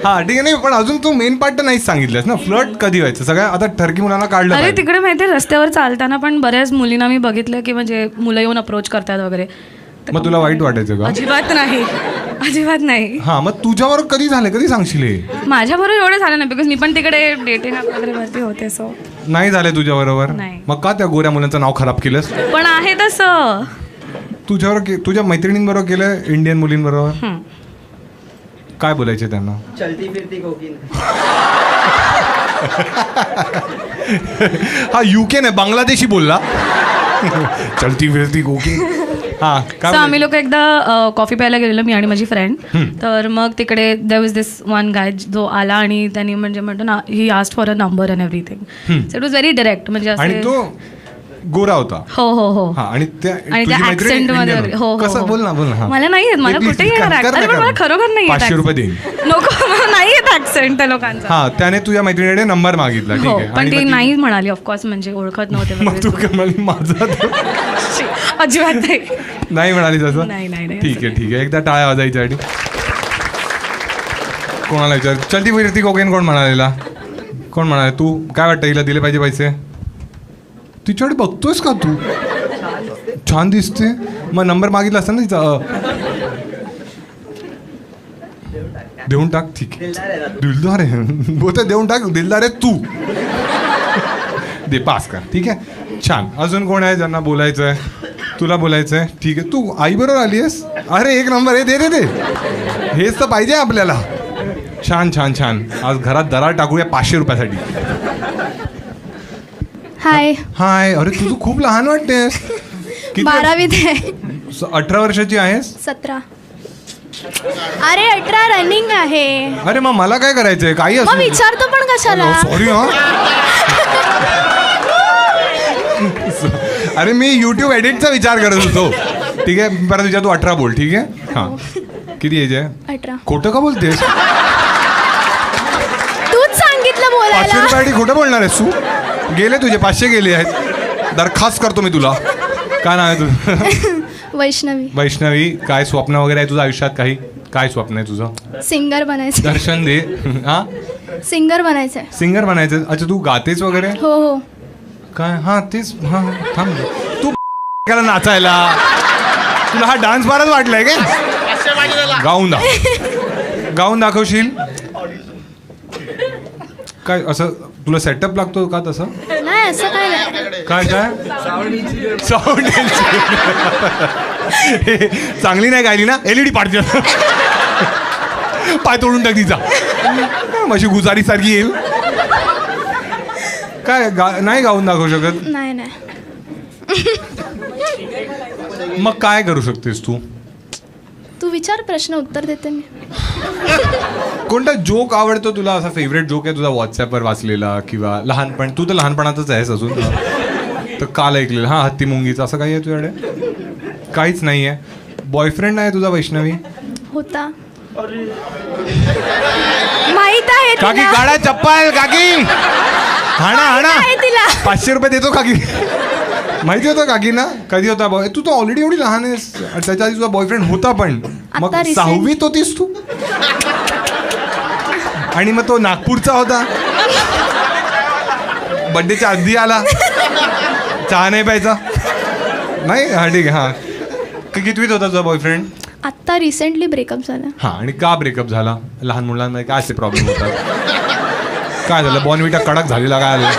[SPEAKER 1] हा ठीक आहे. नाही पण अजून तू मेन पार्ट तर नाहीच सांगितलंस ना. फ्लर्ट कधी व्हायचं? सगळ्या आता ठरकी मुलांना काढलं
[SPEAKER 8] अरे
[SPEAKER 1] पाहिजे.
[SPEAKER 8] तिकडे माहिती रस्त्यावर चालताना पण बऱ्याच मुलींना मी बघितलं की म्हणजे मुलं येऊन अप्रोच करतात वगैरे.
[SPEAKER 1] मग तुला वाईट वाटायचं का?
[SPEAKER 8] अजिबात नाही. अजिबात नाही.
[SPEAKER 1] हा मग तुझ्यावर कधी झालं? कधी सांगशील हे?
[SPEAKER 8] माझ्याबरोबर एवढं झालं नाही बिकॉज मी पण तिकडे डेटिंग वगैरे वरती होते. सो
[SPEAKER 1] नाही झालं तुझ्या बरोबर?
[SPEAKER 8] नाही.
[SPEAKER 1] मग का त्या गोऱ्या मुलांचं नाव खराब केलंस?
[SPEAKER 8] पण आहे तसं.
[SPEAKER 1] तुझ्यावर तुझ्या मैत्रिणींबरोबर केलं? इंडियन मुलींबरोबर? काय बोलायचे त्यांना?
[SPEAKER 3] चलती फिरती कोकीन.
[SPEAKER 1] हा UK नाही बांगलादेशी बोलला. चलती फिरती कोकीन. हा
[SPEAKER 8] सो आम्ही लोक एकदा कॉफी प्यायला गेलेलो मी आणि माझी फ्रेंड. तर मग तिकडे there was this one guy जो आला आणि त्यांनी म्हणजे म्हणतो ना he asked for a number and everything. So it was very direct म्हणजे
[SPEAKER 1] आणि
[SPEAKER 8] असे.
[SPEAKER 1] तो गोरा होता.
[SPEAKER 8] हो हो हो.
[SPEAKER 1] हा आणि त्या
[SPEAKER 8] त्या ऍक्सेंट मध्ये वगैरे. हो
[SPEAKER 1] कसं
[SPEAKER 8] हो
[SPEAKER 1] बोल ना बोल ना.
[SPEAKER 8] मला नाही येत. मला कुठेही येणार. अरे पण मला खरोखर नाही येत.
[SPEAKER 1] 500 रुपये देईन.
[SPEAKER 8] नको मला नाही येत ऍक्सेंट त्या लोकांचा.
[SPEAKER 1] हा त्याने तुझ्या मैत्रिणीकडे नंबर मागितला. ठीक
[SPEAKER 8] हो
[SPEAKER 1] आहे.
[SPEAKER 8] पण ती नाही म्हणाली ऑफकोर्स म्हणजे ओळखत नव्हते
[SPEAKER 1] मग तू
[SPEAKER 8] वगैरे.
[SPEAKER 1] काय म्हणाली माझा
[SPEAKER 8] अजिबात नाही.
[SPEAKER 1] नाही म्हणाली तसं?
[SPEAKER 8] नाही नाही नाही.
[SPEAKER 1] ठीक आहे ठीक आहे. एकदा टाळ्या वाजायच्यासाठी कोणाला विचार. चलती फिरती कोकेन कोण म्हणालेला? कोण म्हणाले? तू काय वाटतं हिला दिले पाहिजे पैसे? तिच्याकडे बघतोयस का तू? छान दिसते. मग नंबर मागितला असता ना तिचा. देऊन टाक. ठीक आहे. दिलदार आहे. बोलते देऊन टाक. दिलदार आहे तू. दे पास कर. ठीक आहे. छान. अजून कोण आहे ज्यांना बोलायचं आहे? तुला बोलायचं आहे? ठीक आहे. तू आई बरोबर आली आहेस? अरे एक नंबर आहे. दे दे दे. हेच तर पाहिजे आपल्याला. छान छान छान. आज घरात दरार टाकूया 500 रुपयासाठी.
[SPEAKER 9] हाय.
[SPEAKER 1] हाय. अरे तुझं खूप लहान वाटतेस.
[SPEAKER 9] 12वीत आहे.
[SPEAKER 1] 18 वर्षाची आहेस?
[SPEAKER 9] 17. अरे 18 रनिंग आहे.
[SPEAKER 1] अरे मग मला काय करायचंय? काही
[SPEAKER 9] मग विचारतो पण कशाला?
[SPEAKER 1] सॉरी हा. अरे मी युट्यूब एडिटचा विचार करत होतो. ठीक आहे, परत विचार, तू 18 बोल. ठीक आहे, हा. किती एज आहे?
[SPEAKER 9] 18.
[SPEAKER 1] खोटं का बोलतेस?
[SPEAKER 9] तूच सांगितलं
[SPEAKER 1] 500
[SPEAKER 9] बोलायला.
[SPEAKER 1] रुपयासाठी खोटं बोलणार आहेस तू? गेले तुझे 500 गेले आहेत. दरखास्त करतो मी तुला. काय नाव आहे तुझं?
[SPEAKER 9] वैष्णवी.
[SPEAKER 1] वैष्णवी, काय स्वप्न वगैरे आहे तुझं आयुष्यात? काही काय स्वप्न आहे तुझं?
[SPEAKER 9] सिंगर बनायचं.
[SPEAKER 1] दर्शन दे. हा,
[SPEAKER 9] सिंगर बनायचंय.
[SPEAKER 1] सिंगर बनायचं. अच्छा, तू गातेस वगैरे?
[SPEAKER 9] हो हो.
[SPEAKER 1] काय? हा तेच. हा थांब, तू त्याला नाचायला, तुला हा डान्स फारच वाटलाय काय? गाऊन दाखवशील काय? असं तुला सेटअप लागतो का तसं?
[SPEAKER 9] नाही असं काय नाही.
[SPEAKER 1] काय साऊंड चांगली नाही गायली ना, LED पाडते. पाय तोडून टाक तिचा, मशी गुजारी सारखी येईल. काय नाही गाऊन दाखवू शकत?
[SPEAKER 9] नाही नाही.
[SPEAKER 1] मग काय करू शकतेस तू?
[SPEAKER 9] तू विचार, प्रश्न उत्तर देते मी.
[SPEAKER 1] कोणता जोक आवडतो तुला? असा फेवरेट जोक आहे तुझा व्हॉट्सअपवर वाचलेला किंवा लहानपण? तू तर लहानपणातच आहेस अजून, तर काल ऐकलेलं. हा, हत्ती मुंगीचं. असं काही आहे तुझ्याकडे? काहीच नाही आहे. बॉयफ्रेंड आहे तुझा वैष्णवी?
[SPEAKER 9] होता. माहित आहे
[SPEAKER 1] काकी
[SPEAKER 9] तिला.
[SPEAKER 1] काढा चप्पल. काकी हाणा
[SPEAKER 9] आहे तिला.
[SPEAKER 1] 500 रुपये देतो काकी. माहिती होतं काकी ना? कधी होता? तू तर ऑलरेडी एवढी लहान आहेस. त्याच्या आधी तुझा बॉयफ्रेंड होता पण. मग
[SPEAKER 9] आता recent.
[SPEAKER 1] 6वीत होतीस तू? आणि मग तो नागपूरचा होता, बड्डेच्या आधी आला, चहा नाही प्यायचा नाही? हा ठीक आहे. हा, कितवीत होता तुझा बॉयफ्रेंड?
[SPEAKER 9] आता रिसेंटली ब्रेकअप झाला.
[SPEAKER 1] हा, आणि का ब्रेकअप झाला? लहान मुलांमध्ये काय असे प्रॉब्लेम होतात? काय झालं? बॉर्नव्हिटा कडक झालेला काय झालं?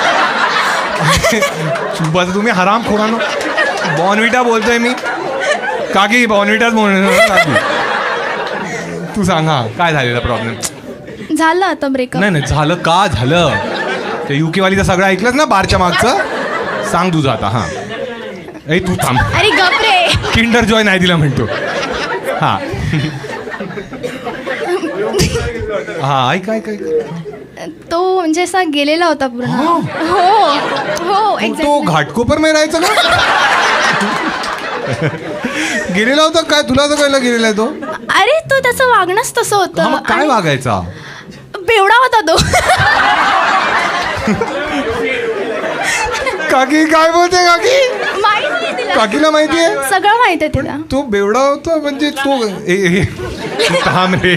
[SPEAKER 1] बस तुम्ही हराम खोरानो. बॉर्नव्हिटा बोलतोय मी. काकी बॉर्नव्हिटाच बोलणार. तू सांग, हा काय झालेला प्रॉब्लेम?
[SPEAKER 9] झालं आता ब्रेकअप.
[SPEAKER 1] नाही नाही, झालं का झालं? ते UK वालीचं सगळं ऐकलंच ना बारच्या मागचं? सांग तुझं आता. हा, ए तू थांब.
[SPEAKER 9] अरे गपरे.
[SPEAKER 1] किंडर जॉय नाही दिला म्हणतो. हा हा, ऐक ऐक ऐक.
[SPEAKER 9] तो म्हणजे असा गेलेला होता पूर्ण. हो हो.
[SPEAKER 1] तो घाटकोपर मध्ये राहायचा का? गेलेला होता काय? तुला तर कळलं गेलेला आहे तो?
[SPEAKER 9] अरे तो त्याचं वागणंच तसं होतं.
[SPEAKER 1] मग काय वागायचा?
[SPEAKER 9] बेवडा होता तो.
[SPEAKER 1] काकी काय बोलते? काकी
[SPEAKER 9] माहिती तिला.
[SPEAKER 1] काकीला माहिती आहे
[SPEAKER 9] सगळं माहिती आहे तिला.
[SPEAKER 1] तो बेवडा होता म्हणजे तो थांब रे,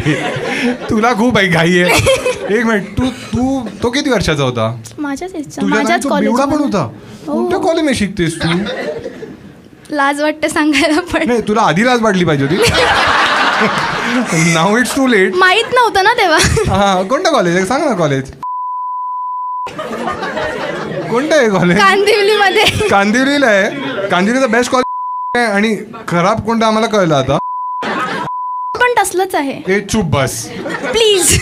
[SPEAKER 1] तुला खूप घाई आहे. एक मिनिट, तू तो किती वर्षाचा होता?
[SPEAKER 9] माझ्याच एजचा.
[SPEAKER 1] तुझ्या
[SPEAKER 9] माझ्याच
[SPEAKER 1] बेवडा पण होता?
[SPEAKER 9] हो.
[SPEAKER 1] कोणत्या कॉलेजमध्ये शिकतेस तू?
[SPEAKER 9] लाज वाटते सांगायला पण.
[SPEAKER 1] नाही, तुला आधी लाज वाटली पाहिजे होती. नाव इट्स टू लेट.
[SPEAKER 9] माहित नव्हतं ना तेव्हा.
[SPEAKER 1] हा, कोणतं कॉलेज आहे? सांग ना कॉलेज. कोणतं आहे कॉलेज?
[SPEAKER 9] कांदिवलीमध्ये.
[SPEAKER 1] कांदिवलीला आहे. कांदिवलीचं बेस्ट कॉलेज आहे. आणि खराब कोणतं आम्हाला कळलं आता.
[SPEAKER 9] पण तसलंच आहे.
[SPEAKER 1] ए चुप बस
[SPEAKER 9] प्लीज.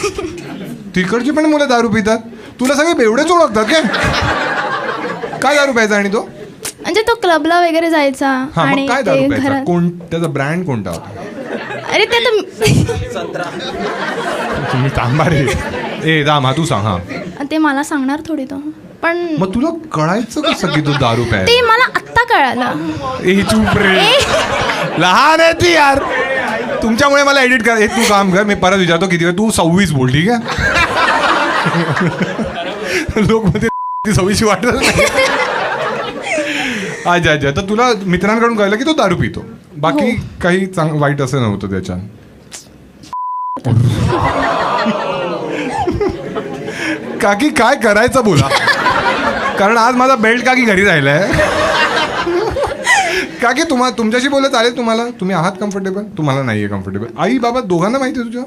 [SPEAKER 1] तिकडची पण मुलं दारू पितात. तुला सगळे बेवडेच ओळखतात काय दारू प्यायचा? आणि तो
[SPEAKER 9] म्हणजे तो क्लबला वगैरे जायचा.
[SPEAKER 1] हा, मग काय दारू प्यायचा?
[SPEAKER 9] घरात.
[SPEAKER 1] त्याचा ब्रँड कोणता होता?
[SPEAKER 9] अरे ते तर
[SPEAKER 1] तुम्ही थांबा रे. ए दाम, हा तू सांग. हा,
[SPEAKER 9] ते मला सांगणार थोडी तो. पण
[SPEAKER 1] मग तुला कळायचं कसं की तू दारू प्याय?
[SPEAKER 9] ते मला आत्ता कळालं.
[SPEAKER 1] ए चुप रे, लहान आहे ती यार. तुमच्यामुळे मला एडिट कर. तू काम कर, मी परत विचारतो किती वेळ. तू 26 बोल. ठीक आहे? लोक मध्ये 26 वाटत नाही. अच्छा अच्छा. तर तुला मित्रांकडून कळलं की तो दारू पितो. बाकी काही वाईट असं नव्हतं त्याच्यात? काकी काय करायचं बोला, कारण आज माझा बेल्ट काकी घरी राहिलाय. काकी तुमच्याशी बोलत चालेल तुम्हाला? तुम्ही आहात कम्फर्टेबल? तुम्हाला नाहीये कम्फर्टेबल? आई बाबा दोघांना माहिती आहे तुझ्या?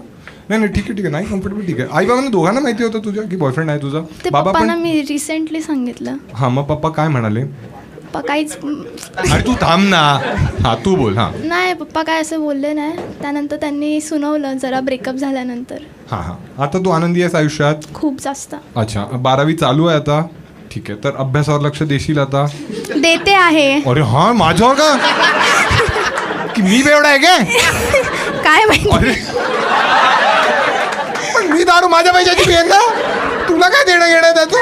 [SPEAKER 1] नाही ठीक आहे नाही कम्फर्टेबल. ठीक आहे. आई बाबांना दोघांना माहिती होतं तुझ्या की बॉयफ्रेंड आहे तुझा? बाबा पण?
[SPEAKER 9] मी रिसेंटली सांगितलं.
[SPEAKER 1] हा, मग पप्पा काय म्हणाले?
[SPEAKER 9] पप्पा काहीच.
[SPEAKER 1] अरे तू थांब ना. हा तू बोल. हा
[SPEAKER 9] नाही, पप्पा काय असं बोलले नाही. त्यानंतर त्यांनी सुनावलं जरा ब्रेकअप झाल्यानंतर.
[SPEAKER 1] हा हा. आता तू आनंदी आहेस आयुष्यात?
[SPEAKER 9] खूप जास्त.
[SPEAKER 1] अच्छा, 12वी चालू आहे आता. ठीक आहे. तर अभ्यासावर लक्ष देशील आता?
[SPEAKER 9] देते आहे.
[SPEAKER 1] अरे हा, माझ्यावर का? की मी बेवडा आहे काय?
[SPEAKER 9] काय माहिती?
[SPEAKER 1] अरे पण मी दारू माझ्या पैशाची पिईन ना, तुला काय देणं घेणं त्याचं.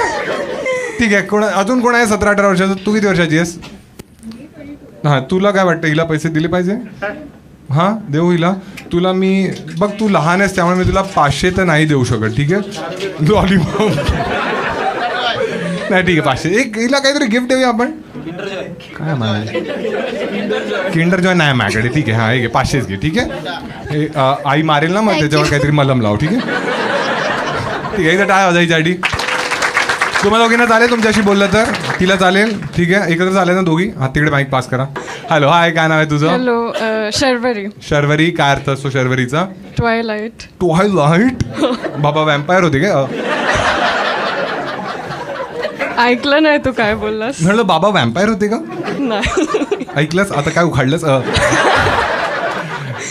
[SPEAKER 1] ठीक आहे, अजून कोण आहे 17-18 वर्षाचं? तू किती वर्षाची आहेस? हां, तुला काय वाटतं, हिला पैसे दिले पाहिजे? हां, देऊ हिला. तुला मी बघ, तू लहान आहेस त्यामुळे मी तुला 500 तर नाही देऊ शकत, ठीक आहे? लॉलीपॉप नाही, ठीक आहे 500. एक हिला काहीतरी गिफ्ट देऊया आपण. काय मला किंडर जॉय नाही माझ्याकडे, ठीक आहे. हां, हे घे 500च घे, ठीक आहे. आई मारेल ना मग, त्याच्यावर काहीतरी मलम लाव, ठीक आहे? ठीक आहे, एकदा टाळ्या वाजायच्या आधी. तुम्हाला दोघींना चालेल तुमच्याशी बोललं तर? तिला चालेल, ठीक आहे. एकत्र चालेल ना दोघी? हां, तिकडे माईक पास करा. हॅलो, हाय, काय नाव आहे तुझं?
[SPEAKER 4] हॅलो, शर्वरी.
[SPEAKER 1] शर्वरी, काय अर्थ असतो शर्वरीचा?
[SPEAKER 4] ट्वायलाइट.
[SPEAKER 1] ट्वायलाइट? बाबा वॅम्पायर होते काय?
[SPEAKER 4] ऐकलं नाही तू काय बोललास?
[SPEAKER 1] म्हणलं बाबा वॅम्पायर होते का?
[SPEAKER 4] नाही.
[SPEAKER 1] ऐकलंस? आता काय उखाडलंस?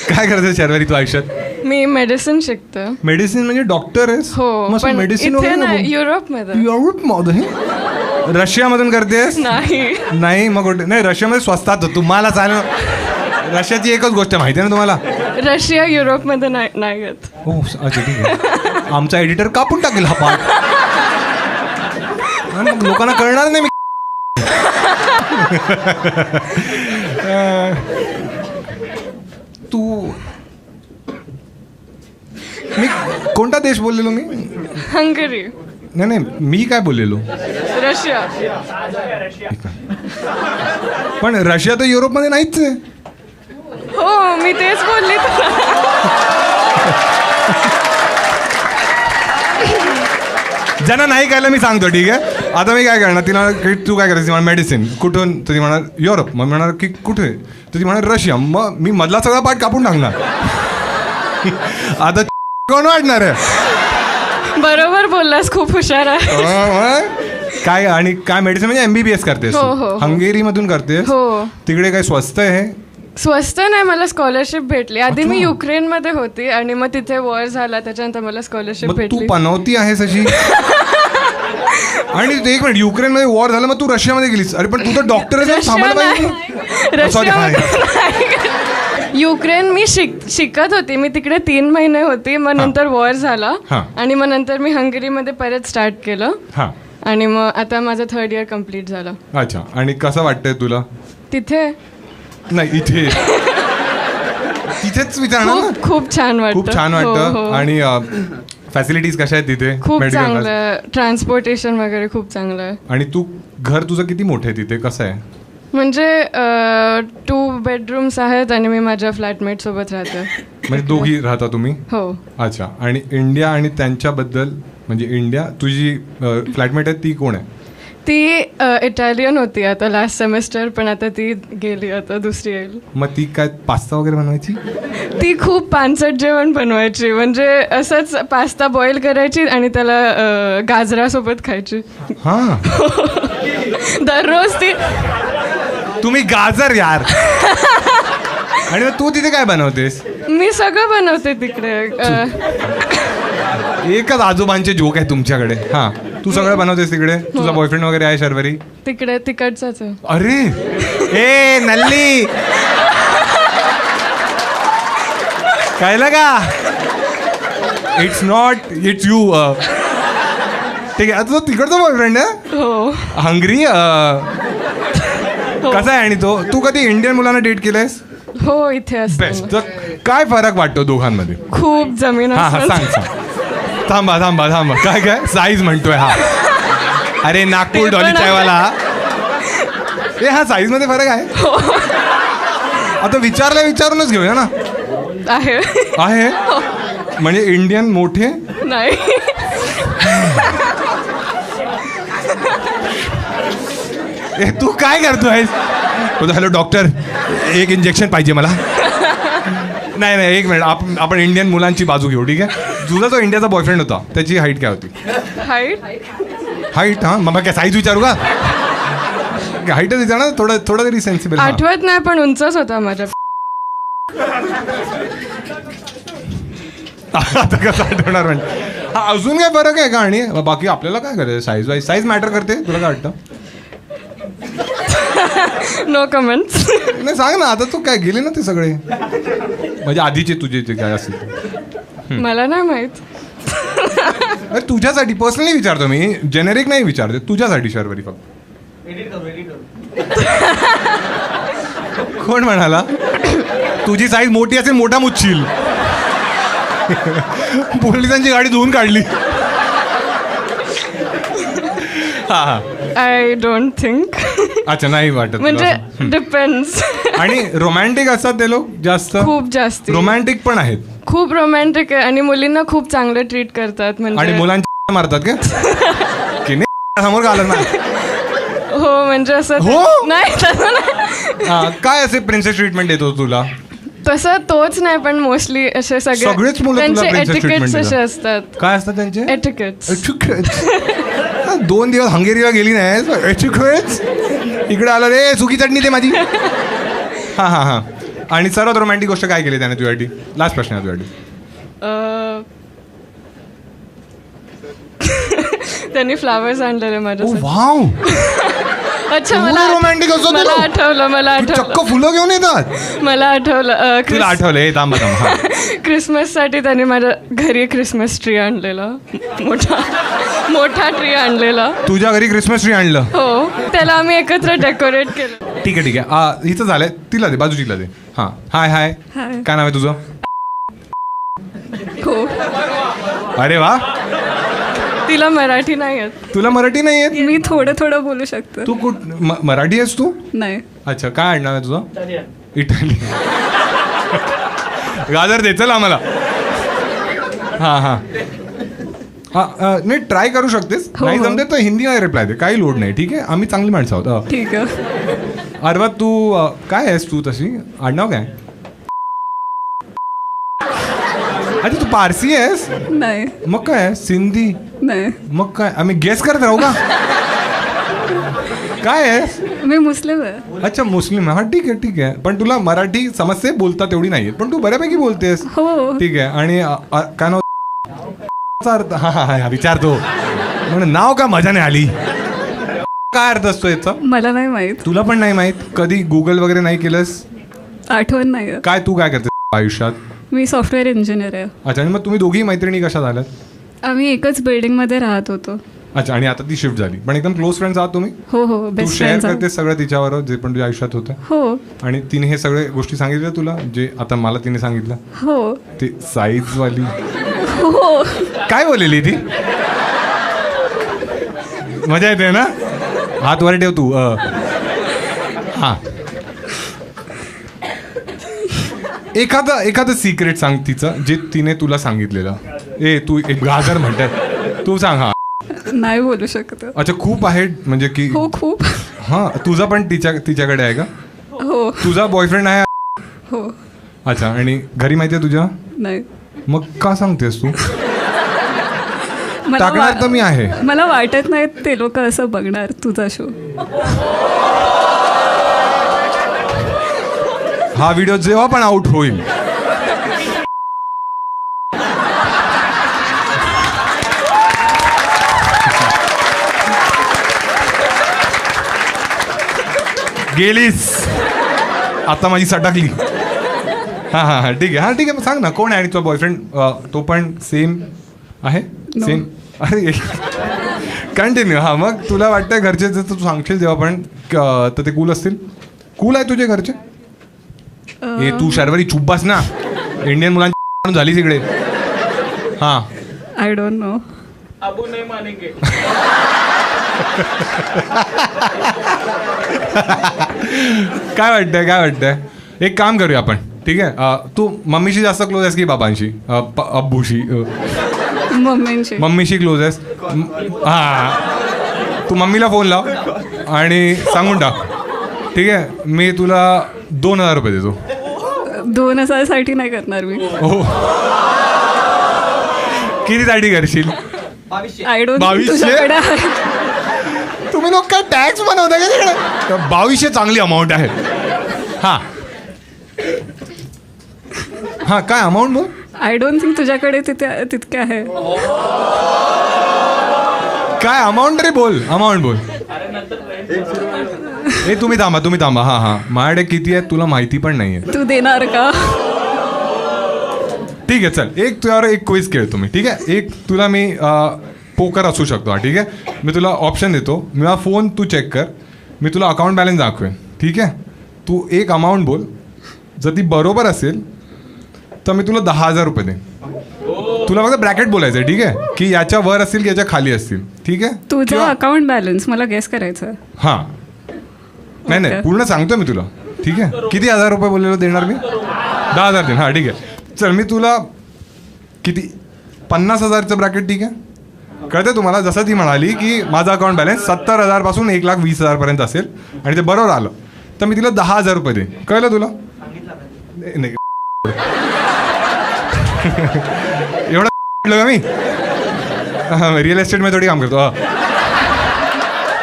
[SPEAKER 1] काय करते शर्वरी तू आयुष्यात?
[SPEAKER 4] मी मेडिसिन शिकते.
[SPEAKER 1] मेडिसिन म्हणजे डॉक्टर आहेस?
[SPEAKER 4] हो, पण इथे नाही, युरोपमध्ये.
[SPEAKER 1] युरोपमध्ये? रशियामधून करतेस? नाही, मग नाही, रशियामध्ये स्वस्तात तुम्हाला चालेल. रशियाची एकच गोष्ट माहिती आहे ना तुम्हाला?
[SPEAKER 4] रशिया युरोपमध्ये नाही येत.
[SPEAKER 1] हो, अच्छा, ठीक आहे. आमचा एडिटर कापून टाकेल हा पाठ, लोकांना कळणार नाही. तू मी कोणता देश बोललेलो मी?
[SPEAKER 4] हंगरी.
[SPEAKER 1] नाही, मी काय बोललेलो?
[SPEAKER 4] रशिया.
[SPEAKER 1] पण रशिया तर युरोपमध्ये नाहीच आहे.
[SPEAKER 4] हो, मी तेच बोलले.
[SPEAKER 1] ज्यांना नाही कळलं मी सांगतो, ठीक आहे. आता मी काय करणार, तिला तू काय करायचं म्हणा मेडिसिन कुठून, तर ती म्हणणार युरोप. मग म्हणणार की कुठे, तर ती म्हणणार रशिया. मग मी मधला सगळा पाठ कापून टाकणार. आता कोण वाटणार आहे?
[SPEAKER 4] बरोबर बोललास, खूप हुशार आहे.
[SPEAKER 1] काय आणि काय मेडिसिन म्हणजे MBBS करतेस? हंगेरीमधून करतेस?
[SPEAKER 4] हो.
[SPEAKER 1] तिकडे काय स्वस्त आहे?
[SPEAKER 4] स्वस्त नाही, मला स्कॉलरशिप भेटली. आधी मी युक्रेनमध्ये होती आणि मग तिथे वॉर झाला, त्याच्यानंतर मला स्कॉलरशिप भेटली.
[SPEAKER 1] तू पनवती आहेस अशी? आणि एक मिनिट, युक्रेनमध्ये वॉर झाला मग तू रशियामध्ये गेलीस? अरे पण तू तर डॉक्टर
[SPEAKER 4] युक्रेन मी शिकत होती, मी तिकडे 3 महिने होती. मग नंतर वॉर झाला आणि मग नंतर मी हंगेरीमध्ये परत स्टार्ट केलं आणि मग आता माझं 3rd इयर कम्प्लीट झालं.
[SPEAKER 1] अच्छा, आणि कसं वाटतंय तुला
[SPEAKER 4] तिथे?
[SPEAKER 1] नाही, इथे तिथेच विचारणार ना.
[SPEAKER 4] खूप छान वाटतं.
[SPEAKER 1] खूप छान वाटतं. आणि फॅसिलिटीज कशा आहेत तिथे?
[SPEAKER 4] खूप चांगलं, ट्रान्सपोर्टेशन वगैरे खूप चांगलं आहे.
[SPEAKER 1] आणि तू घर तुझं किती मोठं आहे तिथे, कसं आहे?
[SPEAKER 4] म्हणजे 2 बेडरूम्स आहेत आणि मी माझ्या फ्लॅटमेट सोबत राहते.
[SPEAKER 1] म्हणजे दोघी राहता तुम्ही?
[SPEAKER 4] हो.
[SPEAKER 1] अच्छा, आणि इंडिया आणि त्यांच्याबद्दल, म्हणजे इंडिया तुझी फ्लॅटमेट आहे ती कोण आहे?
[SPEAKER 4] ती इटालियन होती आता लास्ट सेमेस्टर, पण आता ती गेली, आता दुसरी येईल.
[SPEAKER 1] मग ती काय पास्ता वगैरे बनवायची?
[SPEAKER 4] ती खूप पानसट जेवण बनवायची, म्हणजे असंच पास्ता बॉईल करायची आणि त्याला गाजरासोबत खायची.
[SPEAKER 1] हां,
[SPEAKER 4] दररोज ती.
[SPEAKER 1] तुम्ही गाजर यार. आणि तू तिथे काय बनवतेस?
[SPEAKER 4] मी सगळं बनवते तिकडे.
[SPEAKER 1] एकच आजोबांचे जोक आहे तुमच्याकडे. हां, तू सगळं बनवतेस तिकडे? तुझा बॉयफ्रेंड वगैरे आहे शर्वरी?
[SPEAKER 4] तिकडे तिकडचाच आहे.
[SPEAKER 1] अरे ए नल्ली, कळलं का? It's not, it's you. ठीक आहे, आता तो तिकडचा बॉयफ्रेंड आहे?
[SPEAKER 4] हो.
[SPEAKER 1] हंगरी? कसा आहे? आणि तो, तू कधी इंडियन मुलांना डेट केलंयस?
[SPEAKER 4] हो, इथे असते.
[SPEAKER 1] बेस्ट. तर काय फरक वाटतो दोघांमध्ये?
[SPEAKER 4] खूप जमीन.
[SPEAKER 1] हां, सांग. थांबा. काय साईज म्हणतोय? हा, अरे नागपूर डॉली चायवाला. ए हा, साईज मध्ये फरक आहे? आता विचारूनच घेऊया ना. आहे म्हणजे इंडियन मोठे
[SPEAKER 4] नाही.
[SPEAKER 1] तू काय करतोयस? हॅलो डॉक्टर, एक इंजेक्शन पाहिजे मला. नाही, एक मिनिट, आपण इंडियन मुलांची बाजू घेऊ, ठीक आहे? तुझा जो इंडियाचा बॉयफ्रेंड होता त्याची हाईट काय होती? हाईट? हां, मग काय साईज विचारू का? हाईटच विचार ना, थोडं तरी सेन्सिबल.
[SPEAKER 4] आठवत नाही, पण उंचच होता माझ्या.
[SPEAKER 1] आता कसं आठवणार? म्हणजे हा, अजून काय फरक आहे का? आणि बाकी आपल्याला काय करायचं? साईज मॅटर करते? तुला काय वाटतं?
[SPEAKER 4] No comments.
[SPEAKER 1] नाही, सांग ना. आता तू काय गेली ना ते सगळे. म्हणजे आधीचे तुझे जे काय असेल ते.
[SPEAKER 4] मला नाही माहित.
[SPEAKER 1] अरे तुझ्यासाठी पर्सनली विचारतो मी, जेनेरिक नाही विचारते, तुझ्यासाठी शर्वरी फक्त. कोण म्हणाला? तुझी साईज मोठी असेल, मोठा मुच्छील. पोलिसांची गाडी धुवून काढली. हा.
[SPEAKER 4] I don't think.
[SPEAKER 1] अच्छा, नाही वाटत
[SPEAKER 4] म्हणजे डिपेंड्स.
[SPEAKER 1] आणि रोमॅन्टिक असतात ते लोक जास्त,
[SPEAKER 4] खूप जास्त
[SPEAKER 1] रोमॅन्टिक पण आहेत,
[SPEAKER 4] खूप रोमॅन्टिक आहे आणि मुलींना खूप चांगलं ट्रीट करतात.
[SPEAKER 1] आणि
[SPEAKER 4] म्हणजे
[SPEAKER 1] मुलांची मारतात का की नाही? समोर आलं ना.
[SPEAKER 4] हो म्हणजे असं
[SPEAKER 1] हो?
[SPEAKER 4] नाही तसं नाही.
[SPEAKER 1] काय असे प्रिन्सेस ट्रीटमेंट देतो तुला?
[SPEAKER 4] तसं तोच नाही, पण मोस्टली असे
[SPEAKER 1] सगळेच मुलं तुला
[SPEAKER 4] त्यांचे
[SPEAKER 1] princess treatment
[SPEAKER 4] एटिकेट्स असे
[SPEAKER 1] देतात.
[SPEAKER 4] असतात.
[SPEAKER 1] काय असतात त्यांचे
[SPEAKER 4] एटिकेट्स?
[SPEAKER 1] 2 दिवस हंगेरीला गेली नाही, इकडे आलं रे, सुकी चटणी ते माझी. हा हा हा. आणि सर्वात रोमॅन्टिक गोष्ट काय केली त्याने तुझ्यासाठी? लास्ट प्रश्न आहे तुझ्यासाठी.
[SPEAKER 4] त्यांनी फ्लावर्स आणलेले माझ्यासाठी.
[SPEAKER 1] वाव,
[SPEAKER 4] अच्छा,
[SPEAKER 1] रोमॅन्टिक असतो.
[SPEAKER 4] मला आठवलं
[SPEAKER 1] चक्क फुलं घेऊन येतात.
[SPEAKER 4] मला आठवलं.
[SPEAKER 1] तुला आठवलं? हे थांबा थांबा.
[SPEAKER 4] क्रिसमससाठी त्यांनी माझ्या घरी क्रिसमस ट्री आणलेला, मोठा ट्री आणलेला.
[SPEAKER 1] तुझ्या घरी क्रिसमस ट्री आणलं?
[SPEAKER 4] हो, त्याला आम्ही एकत्र डेकोरेट केलं.
[SPEAKER 1] ठीक आहे ठीक आहे. हिचं झालंय, तिला दे, बाजूचीला दे. हा. हाय हाय, काय नाव आहे तुझं?
[SPEAKER 4] हो.
[SPEAKER 1] अरे वा,
[SPEAKER 4] तिला मराठी नाही येत.
[SPEAKER 1] तुला मराठी नाही येत?
[SPEAKER 4] मी थोडं बोलू शकतो.
[SPEAKER 1] तू मराठी आहेस तू?
[SPEAKER 4] नाही.
[SPEAKER 1] अच्छा, काय आणणार आहे तुझं? इटाली. गाजर दे चल आम्हाला. हा हा हा. नाही, ट्राय करू शकतेस. नाही जमते तर हिंदी मध्ये रिप्लाय दे, काही लोड नाही. ठीक आहे, आम्ही चांगली माणसं आहोत.
[SPEAKER 4] ठीक आहे.
[SPEAKER 1] अरे तू काय आहेस तू तशी? आडनाव काय? अच्छा, तू पारसी आहेस?
[SPEAKER 4] नाही.
[SPEAKER 1] मग काय? सिंधी?
[SPEAKER 4] नाही.
[SPEAKER 1] मग काय? आम्ही गेस करत राहू का? काय आहेस?
[SPEAKER 4] मी मुस्लिम आहे.
[SPEAKER 1] अच्छा, मुस्लिम आहे. हा ठीक आहे ठीक आहे. पण तुला मराठी समजते, बोलता तेवढी नाही पण तू बऱ्यापैकी बोलतेस.
[SPEAKER 4] हो.
[SPEAKER 1] ठीक आहे. आणि काय नाव? हा हा हा, विचारतो म्हणून नाव का मजा नाही आली. काय अर्थ असतो याचा?
[SPEAKER 4] मला नाही माहित.
[SPEAKER 1] तुला पण नाही माहित? कधी गुगल वगैरे नाही केलंस?
[SPEAKER 4] आठवण नाही.
[SPEAKER 1] काय तू काय करते आयुष्यात?
[SPEAKER 4] मी सॉफ्टवेअर इंजिनियर आहे.
[SPEAKER 1] अच्छा, आणि मग तुम्ही दोघी मैत्रिणी कशा झाल्यात?
[SPEAKER 4] आम्ही एकच बिल्डिंग मध्ये राहत होतो.
[SPEAKER 1] अच्छा, आणि आता ती शिफ्ट झाली. पण एकदम क्लोज फ्रेंड्स आहात तुम्ही?
[SPEAKER 4] हो हो,
[SPEAKER 1] तू
[SPEAKER 4] बेस्ट
[SPEAKER 1] शेअर
[SPEAKER 4] फ्रेंड्स.
[SPEAKER 1] करते सगळं तिच्यावर जे पण तुझ्या आयुष्यात होतं?
[SPEAKER 4] हो.
[SPEAKER 1] आणि तिने हे सगळे गोष्टी सांगितल्या तुला, जे आता मला तिने सांगितलं?
[SPEAKER 4] हो.
[SPEAKER 1] ती साईज वाली
[SPEAKER 4] हो.
[SPEAKER 1] काय बोललेली ती? मजा येते ना? हात वर ठेव तू. हा, एखादं सिक्रेट सांग तिचं, जे तिने तुला सांगितलेलं. तू एक गाजर म्हणतात, तू सांग. हा,
[SPEAKER 4] नाही बोलू शकत.
[SPEAKER 1] अच्छा, खूप आहे म्हणजे की?
[SPEAKER 4] हो, खूप.
[SPEAKER 1] हा, तुझा पण तिच्याकडे आहे का?
[SPEAKER 4] हो.
[SPEAKER 1] तुझा बॉयफ्रेंड आहे?
[SPEAKER 4] हो.
[SPEAKER 1] अच्छा, आणि घरी माहिती आहे तुझ्या?
[SPEAKER 4] नाही.
[SPEAKER 1] मग का सांगतेस तू? टाकणार तर मी आहे.
[SPEAKER 4] मला वाटत नाही ते लोक असं बघणार तुझा शो.
[SPEAKER 1] हा व्हिडिओ जेव्हा पण आउट होईल, गेलीस आता माझी सटाकली. हा हा हा, ठीक आहे. हा ठीक आहे, सांग ना कोण आहे? आणि तुझा बॉयफ्रेंड तो पण सेम आहे? सेम. अरे कंटिन्यू. हा, मग तुला वाटतंय घरचे जर तू सांगशील जेव्हा पण तर ते कूल असतील? कूल आहे तुझे घरचे? हे तू शर्वरी चुप बस ना, इंडियन मुलांची झाली तिकडे. हा,
[SPEAKER 4] आय डोंट नो.
[SPEAKER 5] अबू नाही मानेंगे.
[SPEAKER 1] काय वाटतंय? एक काम करूया आपण, ठीक आहे? तू मम्मीशी जास्त क्लोज आहेस की बाबांशी? अब्बूशी? मम्मीशी क्लोज आहेस? हा, तू मम्मीला फोन लाव आणि सांगून टाक, ठीक आहे? मी तुला 2,000 रुपये देतो.
[SPEAKER 4] 2,000 साठी नाही करणार मी.
[SPEAKER 1] हो. किती साठी करशील? 2200? तुम्ही लोक काय टॅक्स बनवता का तिकडे? 2200 चांगली अमाऊंट आहे. हा हा, काय अमाऊंट? मग
[SPEAKER 4] आय डोंट थिंक तुझ्याकडे तितके आहे.
[SPEAKER 1] काय अमाऊंट रे? बोल, अमाऊंट बोल. तुम्ही थांबा. हा हा, माझ्याकडे किती आहे तुला माहिती पण नाहीये.
[SPEAKER 4] तू देणार का?
[SPEAKER 1] ठीक आहे चल, एक तुझ्यावर एक क्विज खेळतो मी, ठीक आहे. एक तुला मी पोकर असू शकतो हा, ठीक आहे. मी तुला ऑप्शन देतो, माझा फोन तू चेक कर, मी तुला अकाउंट बॅलन्स दाखवेन, ठीक आहे. तू एक अमाऊंट बोल, जर ती बरोबर असेल तर मी तुला 10,000 रुपये देईन. तुला फक्त ब्रॅकेट बोलायचं आहे, ठीक आहे, की याच्या वर असतील की याच्या खाली असतील, ठीक आहे.
[SPEAKER 4] तुझं अकाउंट बॅलन्स मला गेस करायचं.
[SPEAKER 1] हां नाही पूर्ण सांगतो मी तुला, ठीक आहे. किती 1,000 रुपये बोललेलं देणार मी? 10,000 देईन. हां ठीक आहे. चल मी तुला किती 50,000चं ब्रॅकेट, ठीक आहे. कळतं तुम्हाला? जसं ती म्हणाली की माझा अकाउंट बॅलन्स 70,000 पासून 1,20,000 पर्यंत असेल आणि ते बरोबर आलं तर मी तिला 10,000 रुपये देईन. कळलं तुला? नाही एवढं का मी रिअल एस्टेटमध्ये थोडी काम करतो.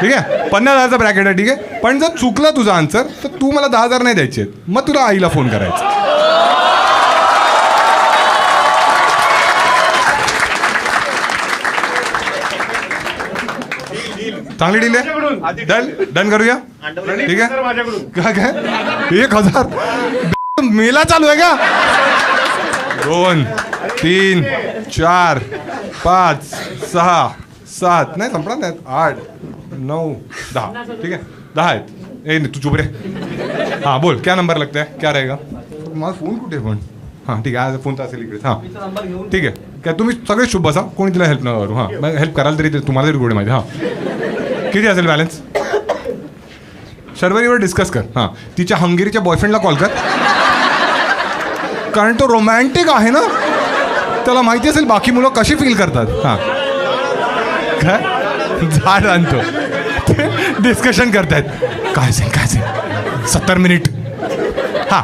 [SPEAKER 1] ठीक आहे, 50,000चा ब्रॅकेट आहे, ठीक आहे. पण जर चुकलं तुझा आन्सर तर तू मला 10,000 नाही द्यायचे, मग तुला आईला फोन करायचा. चांगली डील आहे, डन करूया, ठीक आहे. काय 1,000 मेला चालू आहे का? 2 3 4 5 6 7 नाही संपणार नाहीत, 8 9 10, ठीक आहे. 10 आहेत. ए नाही तू चुप रे. हां बोल, क्या नंबर लगता है, क्या रहेगा? माझा फोन कुठे पण? हां ठीक आहे, फोन तर असेल इकडे. हां ठीक आहे. काय तुम्ही सगळे शुभ बसा, कोणी तिला हेल्प न करू. हां हेल्प कराल तरी तुम्हाला तरी गोडे माहिती. हां किती असेल बॅलन्स? शर्वरीवर डिस्कस कर. हां तिच्या हंगेरीच्या बॉयफ्रेंडला कॉल कर, कारण तो रोमॅन्टिक आहे ना, त्याला माहिती असेल बाकी मुलं कशी फील करतात. हां काय झाड आणतो, डिस्कशन करतायत, काय असेल 70 मिनिट. हां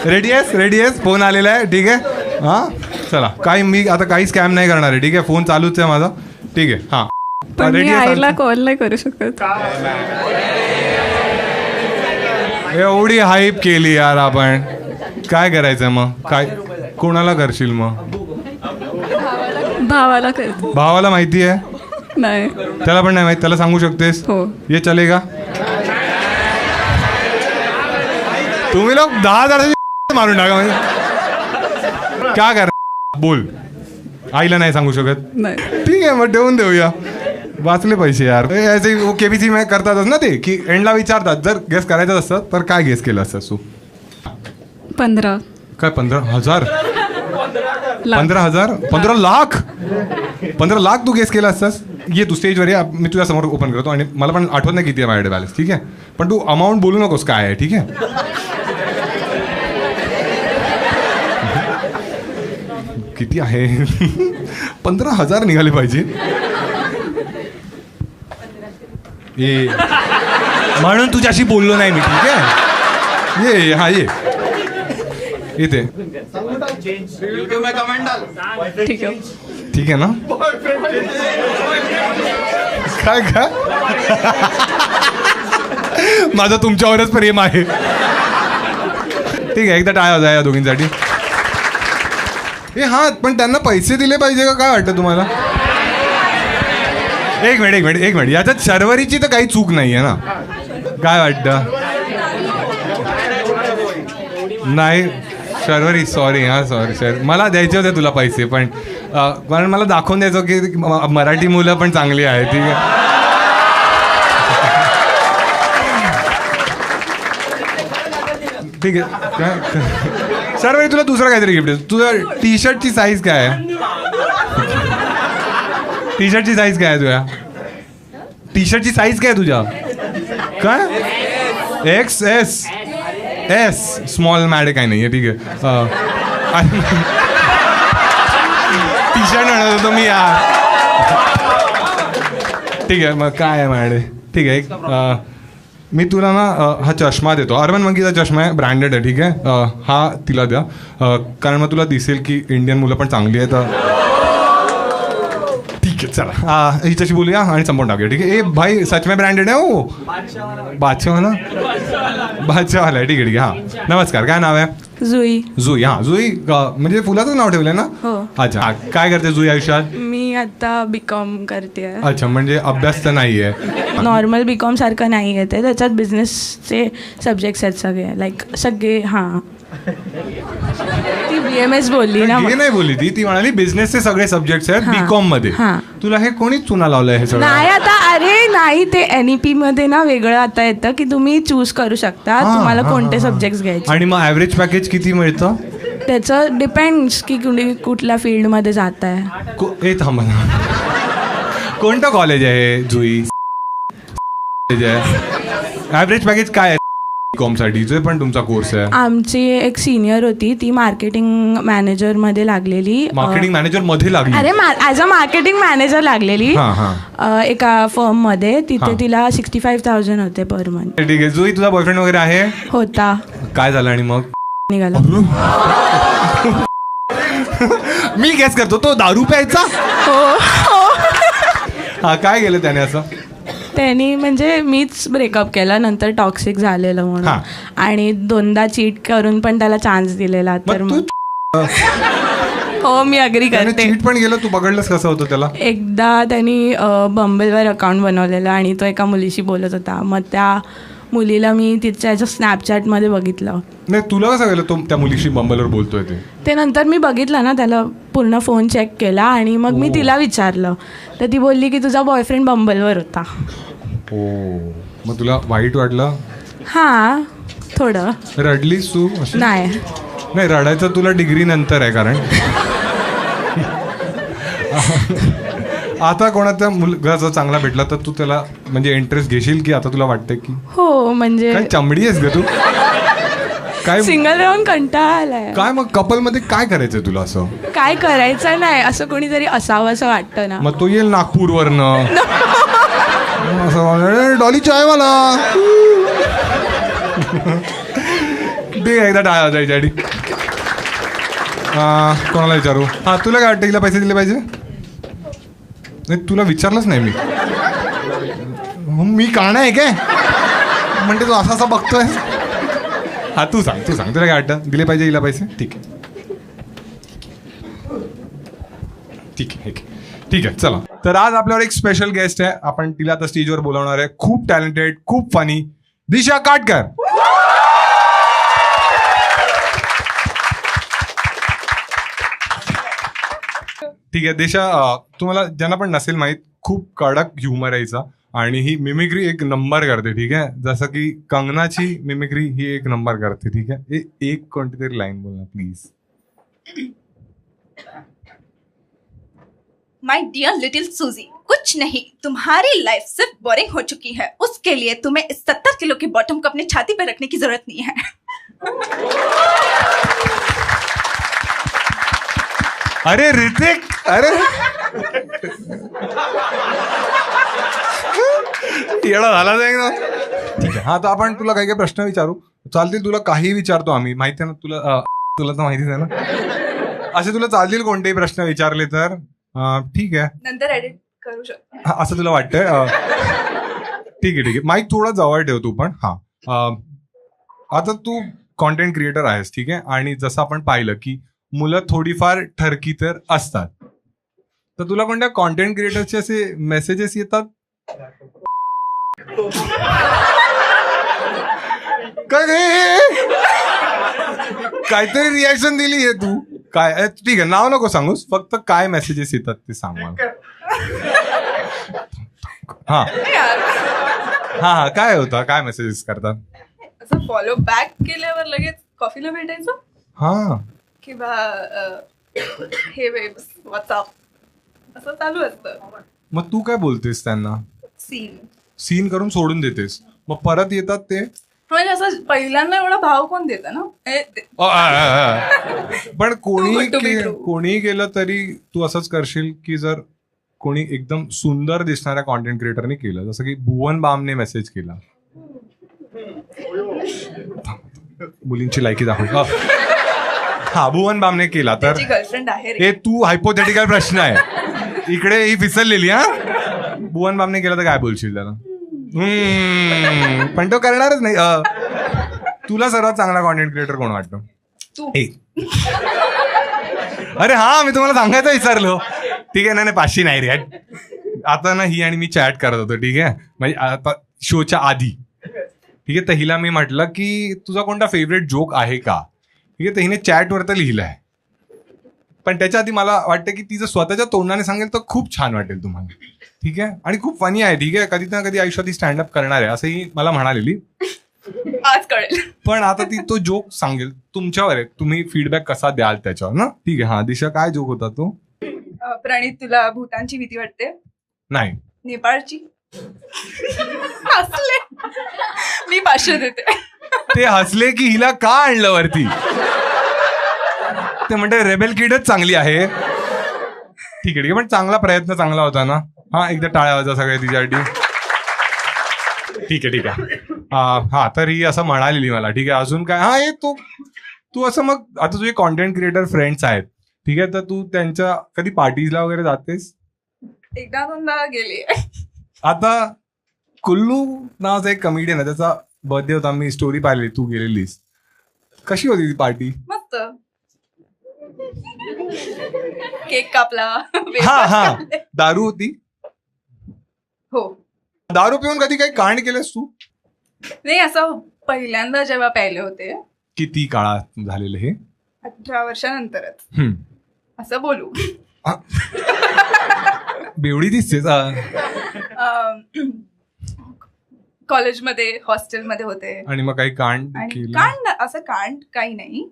[SPEAKER 1] रेडी आहेस? फोन आलेला आहे, ठीक आहे. हां चला, काही मी आता काही स्कॅम नाही करणार आहे, ठीक आहे. फोन चालूच आहे माझा, ठीक आहे. हां
[SPEAKER 4] पण मी आईला कॉल नाही करू शकत.
[SPEAKER 1] एवढी हाईप केली यार आपण, काय करायचं मग? काय कोणाला करशील मग?
[SPEAKER 4] भावाला करते.
[SPEAKER 1] भावाला माहिती आहे?
[SPEAKER 4] नाही.
[SPEAKER 1] त्याला पण नाही माहिती? त्याला सांगू शकतेस?
[SPEAKER 4] हो.
[SPEAKER 1] ये चलेगा? तुम्ही लोक 10,000 मारून टाका म्हणजे काय कर. बोल, आईला नाही सांगू शकत?
[SPEAKER 4] नाही.
[SPEAKER 1] ठीक आहे मग ठेवून देऊया, वाचले पैसे यार. ऐसे केबीसी में करतातच ना ते, की एंडला विचारतात जर गेस करायचं असतं तर काय गेस केलं असतं तू?
[SPEAKER 4] 15.
[SPEAKER 1] काय 15,000? 15,000? 15 लाख? 15 लाख तू गेस केला असतास? ये तू स्टेजवर ये, मी तुझ्या समोर ओपन करतो आणि मला पण आठवत नाही किती आहे माझ्याकडे बॅलन्स, ठीक आहे. पण तू अमाऊंट बोलू नकोस काय आहे, ठीक आहे. किती आहे? 15,000 निघाले पाहिजे. ये म्हणून तुझ्याशी बोललो नाही मी, ठीक आहे. ये हा ये इथे, ठीक आहे ना? काय का माझं तुमच्यावरच प्रेम आहे, ठीक आहे. एकदा टाळ्या वाजवा या दोघींसाठी. हे हां पण त्यांना पैसे दिले पाहिजे का, काय वाटतं तुम्हाला? एक मिनिट याच्यात शर्वरीची तर काही चूक नाही आहे ना, काय वाटतं? नाही शर्वरी सॉरी, हां सॉरी सर, मला द्यायचे होते तुला पैसे, पण कारण मला दाखवून द्यायचं की मराठी मुलं पण चांगली आहे, ठीक आहे. ठीक आहे. काय शर्वरी तुला दुसरं काहीतरी गिफ्ट आहे. तुझं टी शर्टची साईज काय आहे? टी शर्टची साईज काय आहे तुझ्या? टी शर्टची साईज काय आहे तुझ्या? काय XS S स्मॉल मॅड काही नाही आहे, ठीक आहे. टी शर्ट म्हणत होतो मी यार, ठीक आहे. मग काय आहे मॅड? ठीक आहे. मी तुला ना हा चष्मा देतो, अर्बन मंकीचा चष्मा आहे, ब्रँडेड आहे, ठीक आहे. हा तिला द्या, कारण मग तुला दिसेल की इंडियन मुलं पण चांगली आहेत. ठीक आहे चला, हिच्याशी बोलूया आणि संपवून टाकूया, ठीक आहे. ए भाई सच में ब्रँडेड आहे हो, बादशाहवाला आहे, ठीक आहे ठीक आहे. हां नमस्कार, काय नाव आहे? जुई. हां जुई म्हणजे फुलाचं नाव ठेवलंय ना? अच्छा. काय करते जुई आयुष्यात?
[SPEAKER 10] मी आता BCom करते.
[SPEAKER 1] अच्छा, म्हणजे अभ्यास तर नाही आहे?
[SPEAKER 10] नॉर्मल BCom सारखं नाही आहे ते, त्याच्यात बिझनेसचे सब्जेक्ट्स आहेत सगळे, लाईक सगळे. हां ती BMS बोलली ना.
[SPEAKER 1] हे नाही बोलली ती म्हणाली बिझनेसचे सगळे सब्जेक्ट आहेत बीकॉम मध्ये. तुला हे कोणीच चुना लावलंय हे सगळं?
[SPEAKER 10] नाही आता अरे नाही ते NEP मध्ये ना वेगळं आता येतं की तुम्ही चूज करू शकता तुम्हाला कोणते सब्जेक्ट घ्यायचे.
[SPEAKER 1] आणि मग ॲव्हरेज पॅकेज किती मिळतं?
[SPEAKER 10] त्याचं डिपेंड्स की कुठल्या फील्डमध्ये जात आहे.
[SPEAKER 1] हे थांबा, कोणतं कॉलेज आहे जुई? ॲव्हरेज पॅकेज काय आहे बीकॉम साठी जो पण तुमचा कोर्स आहे?
[SPEAKER 10] आमची एक सिनियर होती ती मार्केटिंग मॅनेजर मध्ये लागलेली.
[SPEAKER 1] मार्केटिंग मॅनेजर मध्ये लागली?
[SPEAKER 10] अरे ॲज अ मार्केटिंग मॅनेजर लागलेली एका फर्म मध्ये. तिथे तिला 65,000 होते पर मंथ.
[SPEAKER 1] ठीक आहे. जुई तुझा बॉयफ्रेंड वगैरे आहे?
[SPEAKER 10] होता.
[SPEAKER 1] काय झालं आणि मग?
[SPEAKER 10] निघाला.
[SPEAKER 1] मी गेस करतो तो दारू प्यायचा. हा काय केलं त्याने असं?
[SPEAKER 10] त्यांनी म्हणजे मीच ब्रेकअप केला नंतर टॉक्सिक झालेलं म्हणून आणि 2दा चीट करून पण त्याला चान्स दिलेला. तर मग हो मी अग्री करते.
[SPEAKER 1] चीट पण गेलं. तू बघडलंस कसं होतं त्याला?
[SPEAKER 10] एकदा त्यांनी बंबलवर अकाउंट बनवलेलं आणि तो एका मुलीशी बोलत होता. मग त्या मुलीला मी तिच्या स्नॅपचॅटमध्ये बघितलं.
[SPEAKER 1] नाही तुला कसं गेलं तो त्या मुलीशी बंबलवर बोलतोय ते
[SPEAKER 10] नंतर मी बघितलं ना त्याला पूर्ण फोन चेक केला आणि मग मी तिला विचारलं तर ती बोलली की तुझा बॉयफ्रेंड बंबलवर होता.
[SPEAKER 1] मग तुला वाईट वाटलं?
[SPEAKER 10] हां थोडं.
[SPEAKER 1] रडलीस तू? नाही रडायचं तुला डिग्री नंतर आहे कारण आता कोणाचा मुलगा जर चांगला भेटला तर तू त्याला म्हणजे इंटरेस्ट घेशील की आता तुला वाटतं की?
[SPEAKER 10] हो म्हणजे
[SPEAKER 1] काय चमडी आहेस ग तू? काय
[SPEAKER 10] सिंगल राहून कंटाळा आलाय.
[SPEAKER 1] काय मग कपल मध्ये काय करायचंय तुला? असं
[SPEAKER 10] काय करायचं नाही असं कोणीतरी असावं असं वाटतं ना.
[SPEAKER 1] मग तो येईल नागपूरवरनं असं डॉली चाय मला दे एकदा टाळा जायच्या आधी. कोणाला विचारू? तुला काय वाटतं हिला पैसे दिले पाहिजे? नाही तुला विचारलंच नाही मी काणा आहे काय म्हणते तू असा बघतोय. तू सांग तुला काय वाटतं? दिले पाहिजे हिला पैसे? ठीक आहे चला. तर आज आपल्यावर एक स्पेशल गेस्ट आहे. आपण तिला आता स्टेजवर बोलावणार आहे. खूप टॅलेंटेड, खूप फनी, दिशा काटकर. ठीक आहे दिशा, तुम्हाला ज्यांना पण नसेल माहीत खूप कडक ह्युमर यायचा आणि ही मिमिक्री एक नंबर करते. ठीक आहे, जसं की कंगनाची मिमिक्री ही एक नंबर करते. ठीक आहे, एक कोणती तरी लाईन बोलना प्लीज.
[SPEAKER 2] माय डियर लिटिल सूजी, कुछ नहीं, तुम्हारी लाइफ सिर्फ बोरिंग हो चुकी है. उसके लिए तुम्हें इस 70 किलो की बॉटम को अपने छाती पे रखने की जरूरत नहीं है.
[SPEAKER 1] अरे ऋतिक, अरे येडा झाला ना. ठीक आहे, हा तर आपण तुला काही काही प्रश्न विचारू. चालतील तुला? काही विचारतो आम्ही, माहिती आहे ना तुला. तुला तर माहितीच आहे ना. असे तुला चालतील कोणतेही प्रश्न विचारले तर? ठीक आहे,
[SPEAKER 2] नंतर एडिट करू शकतो
[SPEAKER 1] असं तुला वाटतंय? ठीक आहे. माईक थोडा जवळ ठेव तू पण. आता तू कॉन्टेंट क्रिएटर आहेस, ठीक आहे, आणि जसं आपण पाहिलं की मुलं थोडीफार ठरकी तर असतात, तर तुला कोणत्या कॉन्टेंट क्रिएटरचे असे मेसेजेस येतात? काहीतरी रिॲक्शन दिली आहे तू. काय? ठीक आहे, नाव नको सांगूस, फक्त काय मेसेजेस येतात ते सांग मला. हा काय होतं, काय मेसेजेस करतात?
[SPEAKER 10] असं फॉलो बॅक केल्यावर लगेच कॉफीला भेटायचं.
[SPEAKER 1] हा,
[SPEAKER 10] किंवा हे वेब्स व्हॉट्सअप असं चालू असतं.
[SPEAKER 1] मग तू काय बोलतेस त्यांना? सीन करून सोडून देतेस, मग परत येतात ते?
[SPEAKER 10] म्हणजे असं पहिल्यांदा एवढा भाव कोण देतं ना.
[SPEAKER 1] पण कोणी केलं तरी तू असंच करशील की जर कोणी एकदम सुंदर दिसणाऱ्या कॉन्टेंट क्रिएटरने केलं, जसं की भुवन बामने मेसेज केला, मुलींची लायकी दाखव. हा, भुवन बामने केला तर
[SPEAKER 10] गर्लफ्रेंड आहे.
[SPEAKER 1] हे तू हायपोथेटिकल प्रश्न आहे, इकडे ही फिसललेली. भुवन बामने केला तर काय बोलशील त्याला? पण तो करणारच नाही. तुला सर्वात चांगला कॉन्टेंट क्रिएटर कोण वाटतं? अरे हा, मी तुम्हाला सांगायचं विचारलो. ठीक आहे ना, 500 नाही रे. आता ना ही आणि मी चॅट करत होतो, ठीक आहे, म्हणजे आता शोच्या आधी. ठीक आहे, तर हिला मी म्हटलं की तुझा कोणता फेवरेट जोक आहे का? ठीक आहे. तर हिने चॅटवर तर लिहिलं आहे, पण त्याच्या आधी मला वाटतं की तिचं स्वतःच्या तोंडाने सांगेल तर खूप छान वाटेल तुम्हाला. ठीक आहे. आणि खूप फनी आहे. ठीक आहे. कधी ना कधी आयुष्यात ती स्टँडअप करणार आहे असंही मला म्हणालेली.
[SPEAKER 2] आज कळेल.
[SPEAKER 1] पण आता ती तो जोक सांगेल, तुमच्यावर आहे, तुम्ही फीडबॅक कसा द्याल त्याच्यावर ना. ठीक आहे. हा दिशा, काय जोक होता तो?
[SPEAKER 2] प्रणित, तुला भूतानची भीती वाटते?
[SPEAKER 1] नाही.
[SPEAKER 2] नेपाळची? हसले. मी 500 देते.
[SPEAKER 1] ते हसले की हिला का आणलं वरती? ते म्हणते रेबेल किडच चांगली आहे. ठीक आहे. पण चांगला प्रयत्न, चांगला होता ना. हा, एकदा टाळ्या वाजा सगळ्या तिच्यासाठी. ठीक आहे. ठीक आहे. हा, तर ही असं म्हणालेली मला. ठीक आहे. अजून काय? हा, हे तू असं, मग आता तुझे कॉन्टेंट क्रिएटर फ्रेंड्स आहेत, ठीक आहे, तर तू त्यांच्या कधी पार्टीजला वगैरे जातेस?
[SPEAKER 2] एकदा दोनदा गेली.
[SPEAKER 1] आता कुल्लू नावाचा एक कमेडियन आहे, त्याचा बर्थडे होता, मी स्टोरी पाहिली, तू गेलेलीस. कशी होती ती पार्टी?
[SPEAKER 2] मस्त. केक कापला.
[SPEAKER 1] हा, दारू होती?
[SPEAKER 2] हो.
[SPEAKER 1] दारू पिऊन कधी काही कांड केलंस तू?
[SPEAKER 2] नाही, असं पहिल्यांदा जेव्हा प्यायले होते.
[SPEAKER 1] किती काळात झालेलं हे?
[SPEAKER 2] 18 वर्षानंतरच. असं बोलू.
[SPEAKER 1] बेवडी दिसतेस.
[SPEAKER 2] कॉलेजमध्ये, हॉस्टेलमध्ये होते.
[SPEAKER 1] आणि मग काही कांड केलं?
[SPEAKER 2] कांड, असं कांड काही नाही,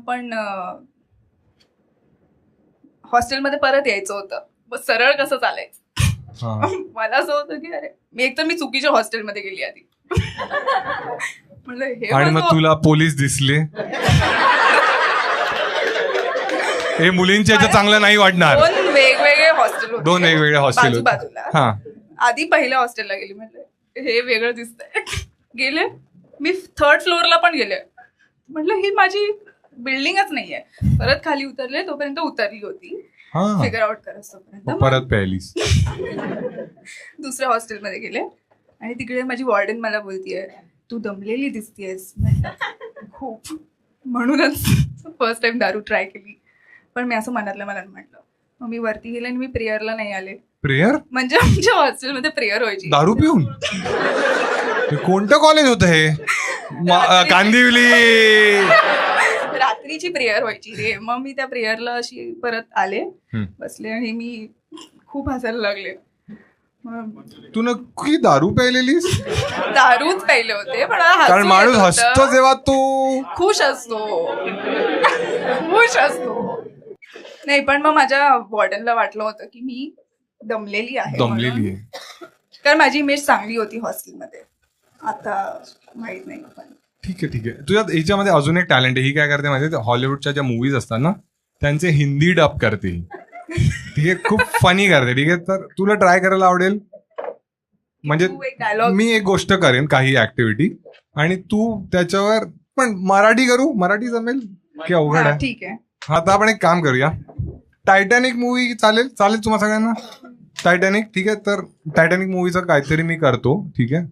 [SPEAKER 2] पण हॉस्टेलमध्ये परत यायचं होतं. सरळ कसं चालायचं. मला असं होतं की अरे, मी चुकीच्या हॉस्टेलमध्ये गेली आधी.
[SPEAKER 1] आणि मग तुला पोलीस दिसले? हे मुलींच्या याच्यात चांगलं नाही वाटणार.
[SPEAKER 2] 2 वेगवेगळे हॉस्टेल होते.
[SPEAKER 1] 2 वेगवेगळे हॉस्टेल होते.
[SPEAKER 2] बाजूला. आधी पहिल्या हॉस्टेलला गेली, म्हटलं हे वेगळं दिसतंय. गेले, मी 3rd फ्लोअरला पण गेले. म्हटलं ही माझी बिल्डिंगच नाहीये. परत खाली उतरले, तोपर्यंत उतरली होती. फिगर आउट करत
[SPEAKER 1] परत प्यायलीस.
[SPEAKER 2] दुसऱ्या हॉस्टेलमध्ये गेले आणि तिकडे माझी वॉर्डन मला बोलतीये, तू दमलेली दिसतीयस. खूप. म्हणूनच फर्स्ट टाइम दारू ट्राय केली. पण मी असं मनातल्या मनात म्हटलं. मग मी वरती गेले आणि मी प्रेयरला नाही आले.
[SPEAKER 1] प्रेयर
[SPEAKER 2] म्हणजे आमच्या हॉस्टेलमध्ये प्रेयर व्हायची.
[SPEAKER 1] दारू पिऊन? कोणतं कॉलेज होतं हे? कांदिवली.
[SPEAKER 2] रात्रीची प्रेयर व्हायची रे. मग मी त्या प्रेयरला अशी परत आले, बसले आणि मी खूप हसायला लागले.
[SPEAKER 1] तू नक्की दारू प्यायलेलीस?
[SPEAKER 2] दारूच प्यायले होते, पण
[SPEAKER 1] कारण माणूस हसतो जेव्हा तो
[SPEAKER 2] खुश असतो. नाही, पण मग माझ्या वॉर्डनला वाटलं होतं की मी दमलेली आहे. कारण माझी इमेज चांगली होती हॉस्टेलमध्ये. आता माहित नाही. पण
[SPEAKER 1] ठीक आहे. तुझ्या याच्यामध्ये अजून एक टॅलेंट आहे. ही काय करते माहिती आहे? हॉलिवूडच्या ज्या मूवीज असतात ना, त्यांचे हिंदी डब करते. ठीक आहे. खूप फनी करते. ठीक आहे. तर तुला ट्राय करायला आवडेल? म्हणजे मी एक गोष्ट करेन, काही ऍक्टिव्हिटी, आणि तू त्याच्यावर पण मराठी करू. मराठी जमेल की अवघड आहे?
[SPEAKER 2] ठीक आहे.
[SPEAKER 1] आता आपण एक काम करूया. टायटॅनिक मूवी चालेल तुम्हा सगळ्यांना? टायटॅनिक. ठीक आहे. तर टायटॅनिक मूवीचं काहीतरी मी करतो. ठीक आहे.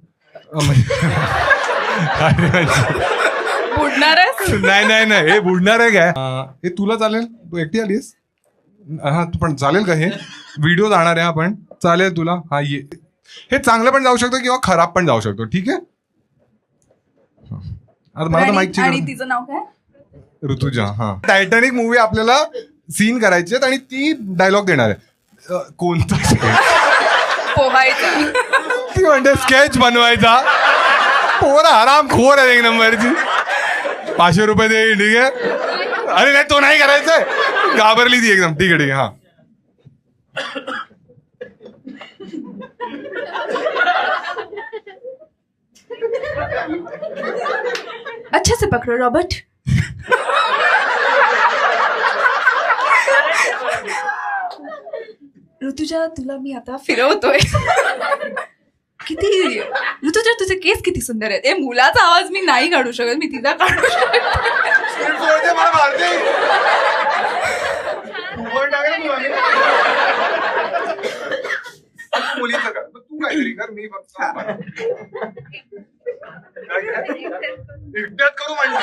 [SPEAKER 1] नाही, हे बुडणार आहे काय? हे तुला चालेल? तू एकटी आलीस? हा, तू पण चालेल का? हे व्हिडिओ जाणार आहे आपण. चालेल तुला? हा, ये. हे चांगलं पण जाऊ शकतो किंवा खराब पण जाऊ शकतो. ठीक आहे. आता मला तर माहिती.
[SPEAKER 2] आणि तिचं नाव काय?
[SPEAKER 1] ऋतुजा. हा. टायटॅनिक मूवी आपल्याला सीन करायची आहेत आणि ती डायलॉग देणार आहे. कोणता?
[SPEAKER 2] पोहायचा.
[SPEAKER 1] ती म्हणते स्केच बनवायचा. पोरा आराम खोर आहे एक नंबरची. 500 रुपये दे. ठीक आहे. अरे नाही, तो नाही करायचंय. घाबरली ती एकदम. ठीक आहे. हा,
[SPEAKER 2] अच्छा से पकड़ो रॉबर्ट. ऋतुजा, तुला मी आता फिरवतोय. किती ऋतुजा, तुझे केस किती सुंदर आहेत. मुलाचा आवाज मी नाही काढू शकत, मी तिचा काढू शकते.
[SPEAKER 1] मुलीचं कर, तू काहीतरी कर, मी फक्त एकट्यात करू म्हणजे.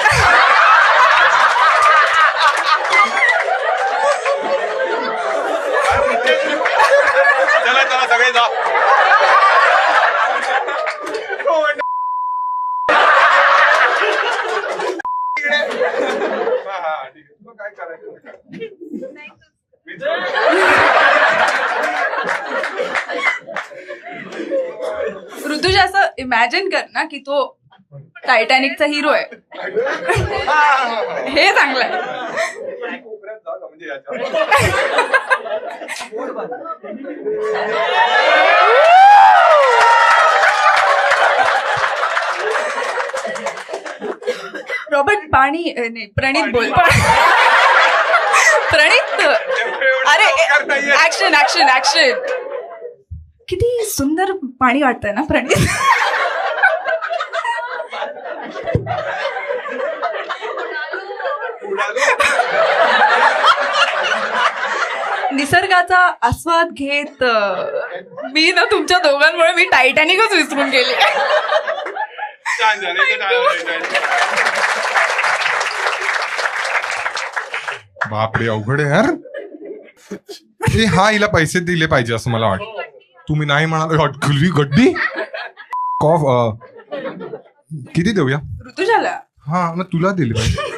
[SPEAKER 1] चला सगळे जा.
[SPEAKER 2] ऋतुजा असं इमॅजिन कर ना की तो टायटॅनिकचा हिरो आहे. हे चांगलं आहे. रॉबर्ट पाणी नाही प्रणित बोल. प्रणित अरे ऍक्शन ऍक्शन ऍक्शन. किती सुंदर पाणी वाटतंय ना प्रणित. निसर्गाचा आस्वाद घेत मी ना तुमच्या दोघांमुळे मी टायटॅनिकच विसरून गेले.
[SPEAKER 1] बापरे अवघड आहे यार. हा हिला पैसे दिले पाहिजे असं मला वाटतं. तुम्ही नाही म्हणाल अटकली गड्डी. कॉफ किती देऊया
[SPEAKER 2] ऋतुजाला?
[SPEAKER 1] हा मग तुला दिली पाहिजे.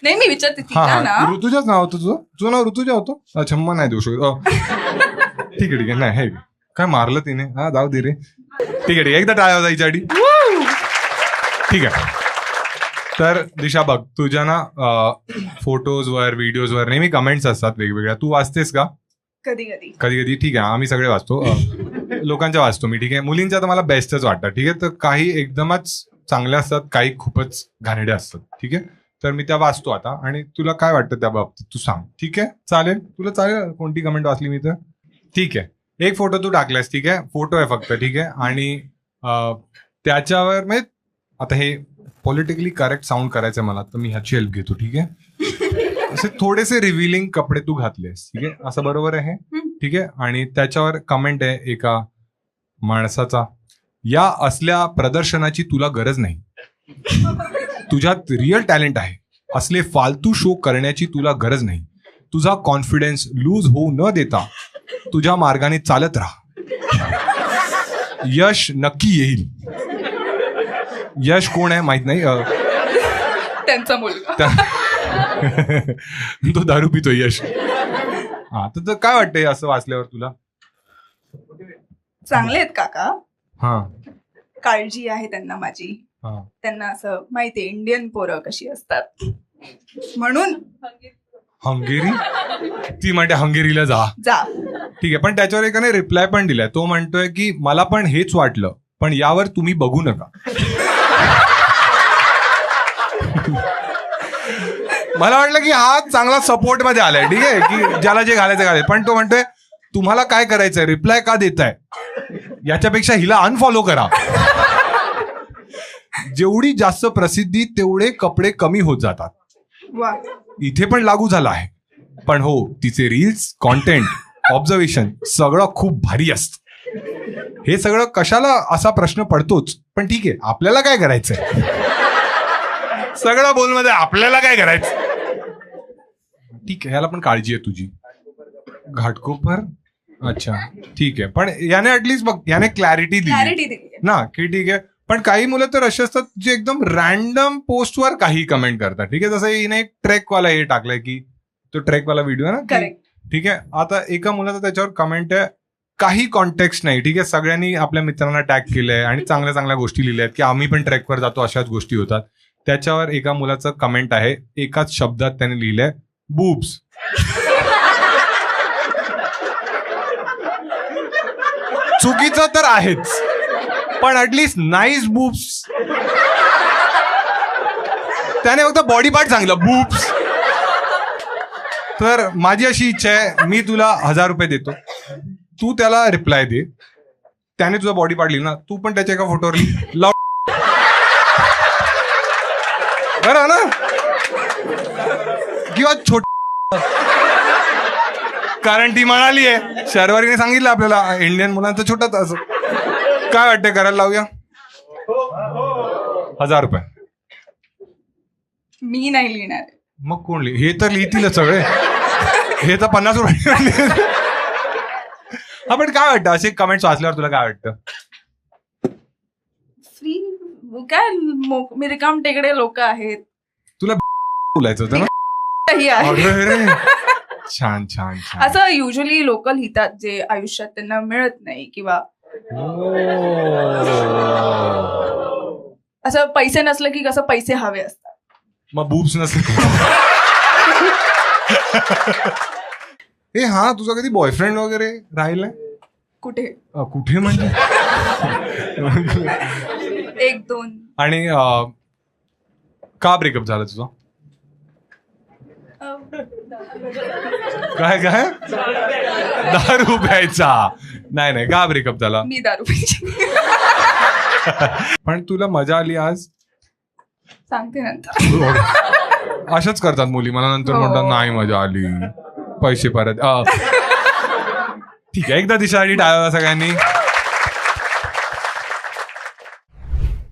[SPEAKER 2] नाही मी विचारते
[SPEAKER 1] हा
[SPEAKER 2] तिला ना.
[SPEAKER 1] हा ऋतुजाच नाव होतं तुझं नाव ऋतुजा होतं. अच्छा मग नाही देऊ शकत. ठीक आहे नाही हे काय मारलं तिने. हा जाऊ दे रे. ठीक आहे एकदा टाळ्या जायची आधी. ठीक आहे. तर दिशा बघ तुझ्या ना फोटोजवर व्हिडिओजवर नेहमी कमेंट्स असतात वेगवेगळ्या. तू वाचतेस का?
[SPEAKER 2] कधी कधी
[SPEAKER 1] कधी कधी. ठीक आहे आम्ही सगळे वाचतो. लोकांच्या वाचतो मी. ठीक आहे मुलींच्या तर मला बेस्टच वाटतं. ठीक आहे तर काही एकदमच चांगल्या असतात काही खूपच घाणेड्या असतात. ठीक आहे तर मी त्या वाचतो आता आणि तुला काय वाटतं त्या बाबतीत तू सांग. ठीक आहे चालेल तुला चालेल कोणती कमेंट वाचली मी तर. ठीक आहे एक फोटो तू टाकलास. ठीक आहे फोटो आहे फक्त. ठीक आहे आणि त्याच्यावर म्हणजे आता हे पॉलिटिकली करेक्ट साऊंड करायचं मला तर मी ह्याची हेल्प घेतो. ठीक आहे असे थोडेसे रिव्हिलिंग कपडे तू घातलेस. ठीक आहे असं बरोबर आहे. ठीक आहे आणि त्याच्यावर कमेंट आहे एका माणसाचा. या असल्या प्रदर्शनाची तुला गरज नाही. तुझ्यात रिअल टॅलेंट आहे. असले फालतू शो करण्याची तुला गरज नाही. तुझा कॉन्फिडन्स लूज होऊ न देता तुझ्या मार्गाने चालत राहा. यश नक्की येईल. यश कोण आहे माहित नाही.
[SPEAKER 2] त्यांचा मुलगा.
[SPEAKER 1] तो दारू पितो यश. हा तर काय वाटतंय असं वाचल्यावर तुला?
[SPEAKER 2] चांगले आहेत काका.
[SPEAKER 1] हा
[SPEAKER 2] काळजी आहे त्यांना माझी. त्यांना असं माहितीये इंडियन पोरं कशी असतात म्हणून.
[SPEAKER 1] हंगेरी ती म्हणते हंगेरीला जा. ठीक आहे पण त्याच्यावर एकाने रिप्लाय पण दिलाय. तो म्हणतोय की मला पण हेच वाटलं पण यावर तुम्ही बघू नका. मला वाटलं की हा चांगला सपोर्ट मध्ये आलाय. ठीक आहे की ज्याला जे घालायचं घालाय. पण तो म्हणतोय तुम्हाला काय करायचंय रिप्लाय का देताय याच्यापेक्षा हिला अनफॉलो करा. जेवढी जास्त प्रसिद्धी तेवढे कपडे कमी होत जातात. इथे पण लागू झाला आहे. पण हो तिचे रील्स कॉन्टेंट ऑब्झर्वेशन सगळं खूप भारी असतं. हे सगळं कशाला असा प्रश्न पडतोच. पण ठीक आहे आपल्याला काय करायचंय. सगळं बोलमध्ये आपल्याला काय करायचं. ठीक आहे ह्याला पण काळजी आहे तुझी. घाटकोपर अच्छा ठीक आहे पण याने ऍटलीस्ट बघ याने क्लॅरिटी दिली ना की ठीक आहे. पण काही मुलं तर असे असतात जे एकदम रॅन्डम पोस्टवर काही कमेंट करतात. ठीक आहे जसं हिने एक ट्रेकवाला हे टाकलंय की तो ट्रेकवाला व्हिडिओ ना. ठीक आहे आता एका मुलाचं त्याच्यावर कमेंट आहे काही कॉन्टेक्स्ट नाही. ठीक आहे सगळ्यांनी आपल्या मित्रांना टॅग केलंय आणि चांगल्या चांगल्या गोष्टी लिहिल्या आहेत की आम्ही पण ट्रेकवर जातो अशाच गोष्टी होतात. त्याच्यावर एका मुलाचं कमेंट आहे एकाच शब्दात त्याने लिहिलंय बूब्स. चुकीचं तर आहेच पण ऍटलीस्ट नाईस बूब्स. त्याने फक्त बॉडी पार्ट सांगितलं बूब्स. तर माझी अशी इच्छा आहे मी तुला 1000 रुपये देतो. तू त्याला रिप्लाय दे. त्याने तुझा बॉडी पार्ट लिहिला तू पण त्याच्या एका फोटोवर लाव. बरं ना किंवा छोट कारण ती म्हणाली आहे शर्वरीने सांगितलं आपल्याला इंडियन मुलांचं छोटच असं. काय वाटतंय करायला लावूया? 1000 रुपये.
[SPEAKER 2] मी नाही लिहिणार.
[SPEAKER 1] मग कोण हे तर लिहितील सगळे. हे तर 50 रुपये. हा पण काय वाटतं असे कमेंट्स वाचल्यावर तुला काय वाटतं?
[SPEAKER 2] फ्री काय मी रिकाम टेकडे लोक आहेत.
[SPEAKER 1] तुला बोलायचं होतं ना. छान छान छान.
[SPEAKER 2] असं युजली लोक लिहितात जे आयुष्यात त्यांना मिळत नाही किंवा असं पैसे नसलं की कसं पैसे हवे असतात.
[SPEAKER 1] मग बूब्स नसले. ए हा, तुझा कधी बॉयफ्रेंड वगैरे राहिलाय?
[SPEAKER 2] कुठे
[SPEAKER 1] कुठे म्हणजे?
[SPEAKER 2] 1-2.
[SPEAKER 1] आणि का ब्रेकअप झाला तुझा? काय काय? दारू प्यायचा? नाही का ब्रेकअप झाला?
[SPEAKER 2] मी दारू प्यायची.
[SPEAKER 1] पण तुला मजा आली आज?
[SPEAKER 2] सांगते नंतर.
[SPEAKER 1] अशाच करतात मुली, मला नंतर म्हणतात नाही मजा आली, पैसे परत. ठीक आहे, एकदा दिशासाठी टाळा सगळ्यांनी.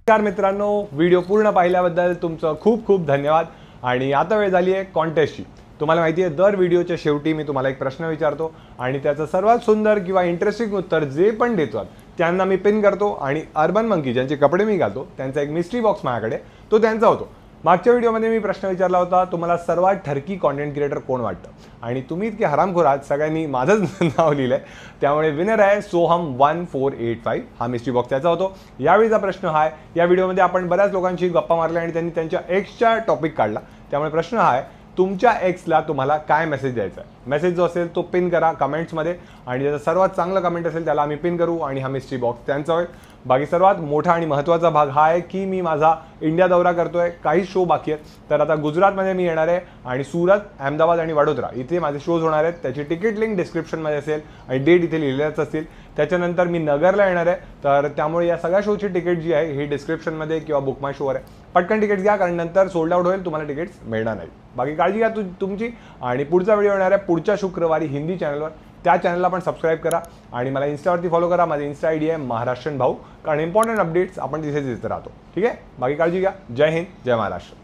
[SPEAKER 11] नमस्कार मित्रांनो, व्हिडिओ पूर्ण पाहिल्याबद्दल तुमचं खूप खूप धन्यवाद. आणि आता वेळ झाली आहे कॉन्टेस्टची. तुम्हाला माहिती आहे, दर व्हिडिओच्या शेवटी मी तुम्हाला एक प्रश्न विचारतो आणि त्याचं सर्वात सुंदर किंवा इंटरेस्टिंग उत्तर जे पण देतात त्यांना मी पिन करतो. आणि अर्बन मंकी ज्यांचे कपडे मी घालतो त्यांचा एक मिस्ट्री बॉक्स माझ्याकडे, तो त्यांचा होतो. मागच्या व्हिडिओमध्ये मी प्रश्न विचारला होता, तुम्हाला सर्वात ठरकी कॉन्टेंट क्रिएटर कोण वाटतं, आणि तुम्ही इतके हरामखोर आहात, सगळ्यांनी माझंच नाव लिहिलं आहे. त्यामुळे विनर आहे सोहम 1485. हा मिस्ट्री बॉक्स त्याचा होतो. यावेळीचा प्रश्न हा आहे, या व्हिडिओमध्ये आपण बऱ्याच लोकांशी गप्पा मारल्या आणि त्यांनी त्यांच्या एक्सच्या टॉपिक काढला. त्यामुळे प्रश्न हा आहे, तुमच्या एक्सला तुम्हाला काय मेसेज द्यायचा आहे. मेसेज जो असेल तो पिन करा कमेंट्समध्ये, आणि ज्याचा सर्वात चांगलं कमेंट असेल त्याला आम्ही पिन करू, आणि हा मिस्ट्री बॉक्स त्यांचा होईल. बाकी सर्वात मोठा आणि महत्त्वाचा भाग हा आहे की मी माझा इंडिया दौरा करतोय, काही शो बाकी आहेत. तर आता गुजरातमध्ये मी येणार आहे, आणि सुरत, अहमदाबाद आणि वडोदरा इथे माझे शोज होणार आहेत. त्याची तिकीट लिंक डिस्क्रिप्शनमध्ये असेल आणि डेट इथे लिहिलेल्याच असतील. त्याच्यानंतर मी नगरला येणार आहे, तर त्यामुळे या सगळ्या शोची तिकीट जी आहे ही डिस्क्रिप्शनमध्ये किंवा बुक माय शोवर आहे. पटकन तिकीट घ्या, कारण नंतर सोल्ड आउट होईल, तुम्हाला तिकीट्स मिळणार नाही. बाकी काळजी घ्या तुमची. आणि पुढचा व्हिडिओ येणार आहे पुढच्या शुक्रवारी हिंदी चॅनलवर. त्या चॅनलला पण सबस्क्राईब करा, आणि मला इन्स्टावरती फॉलो करा. माझी इन्स्टा आयडी आहे महाराष्ट्रन भाऊ, कारण इम्पॉर्टंट अपडेट्स आपण तिथेच देत राहतो. ठीक आहे, बाकी काळजी घ्या. जय हिंद, जय महाराष्ट्र.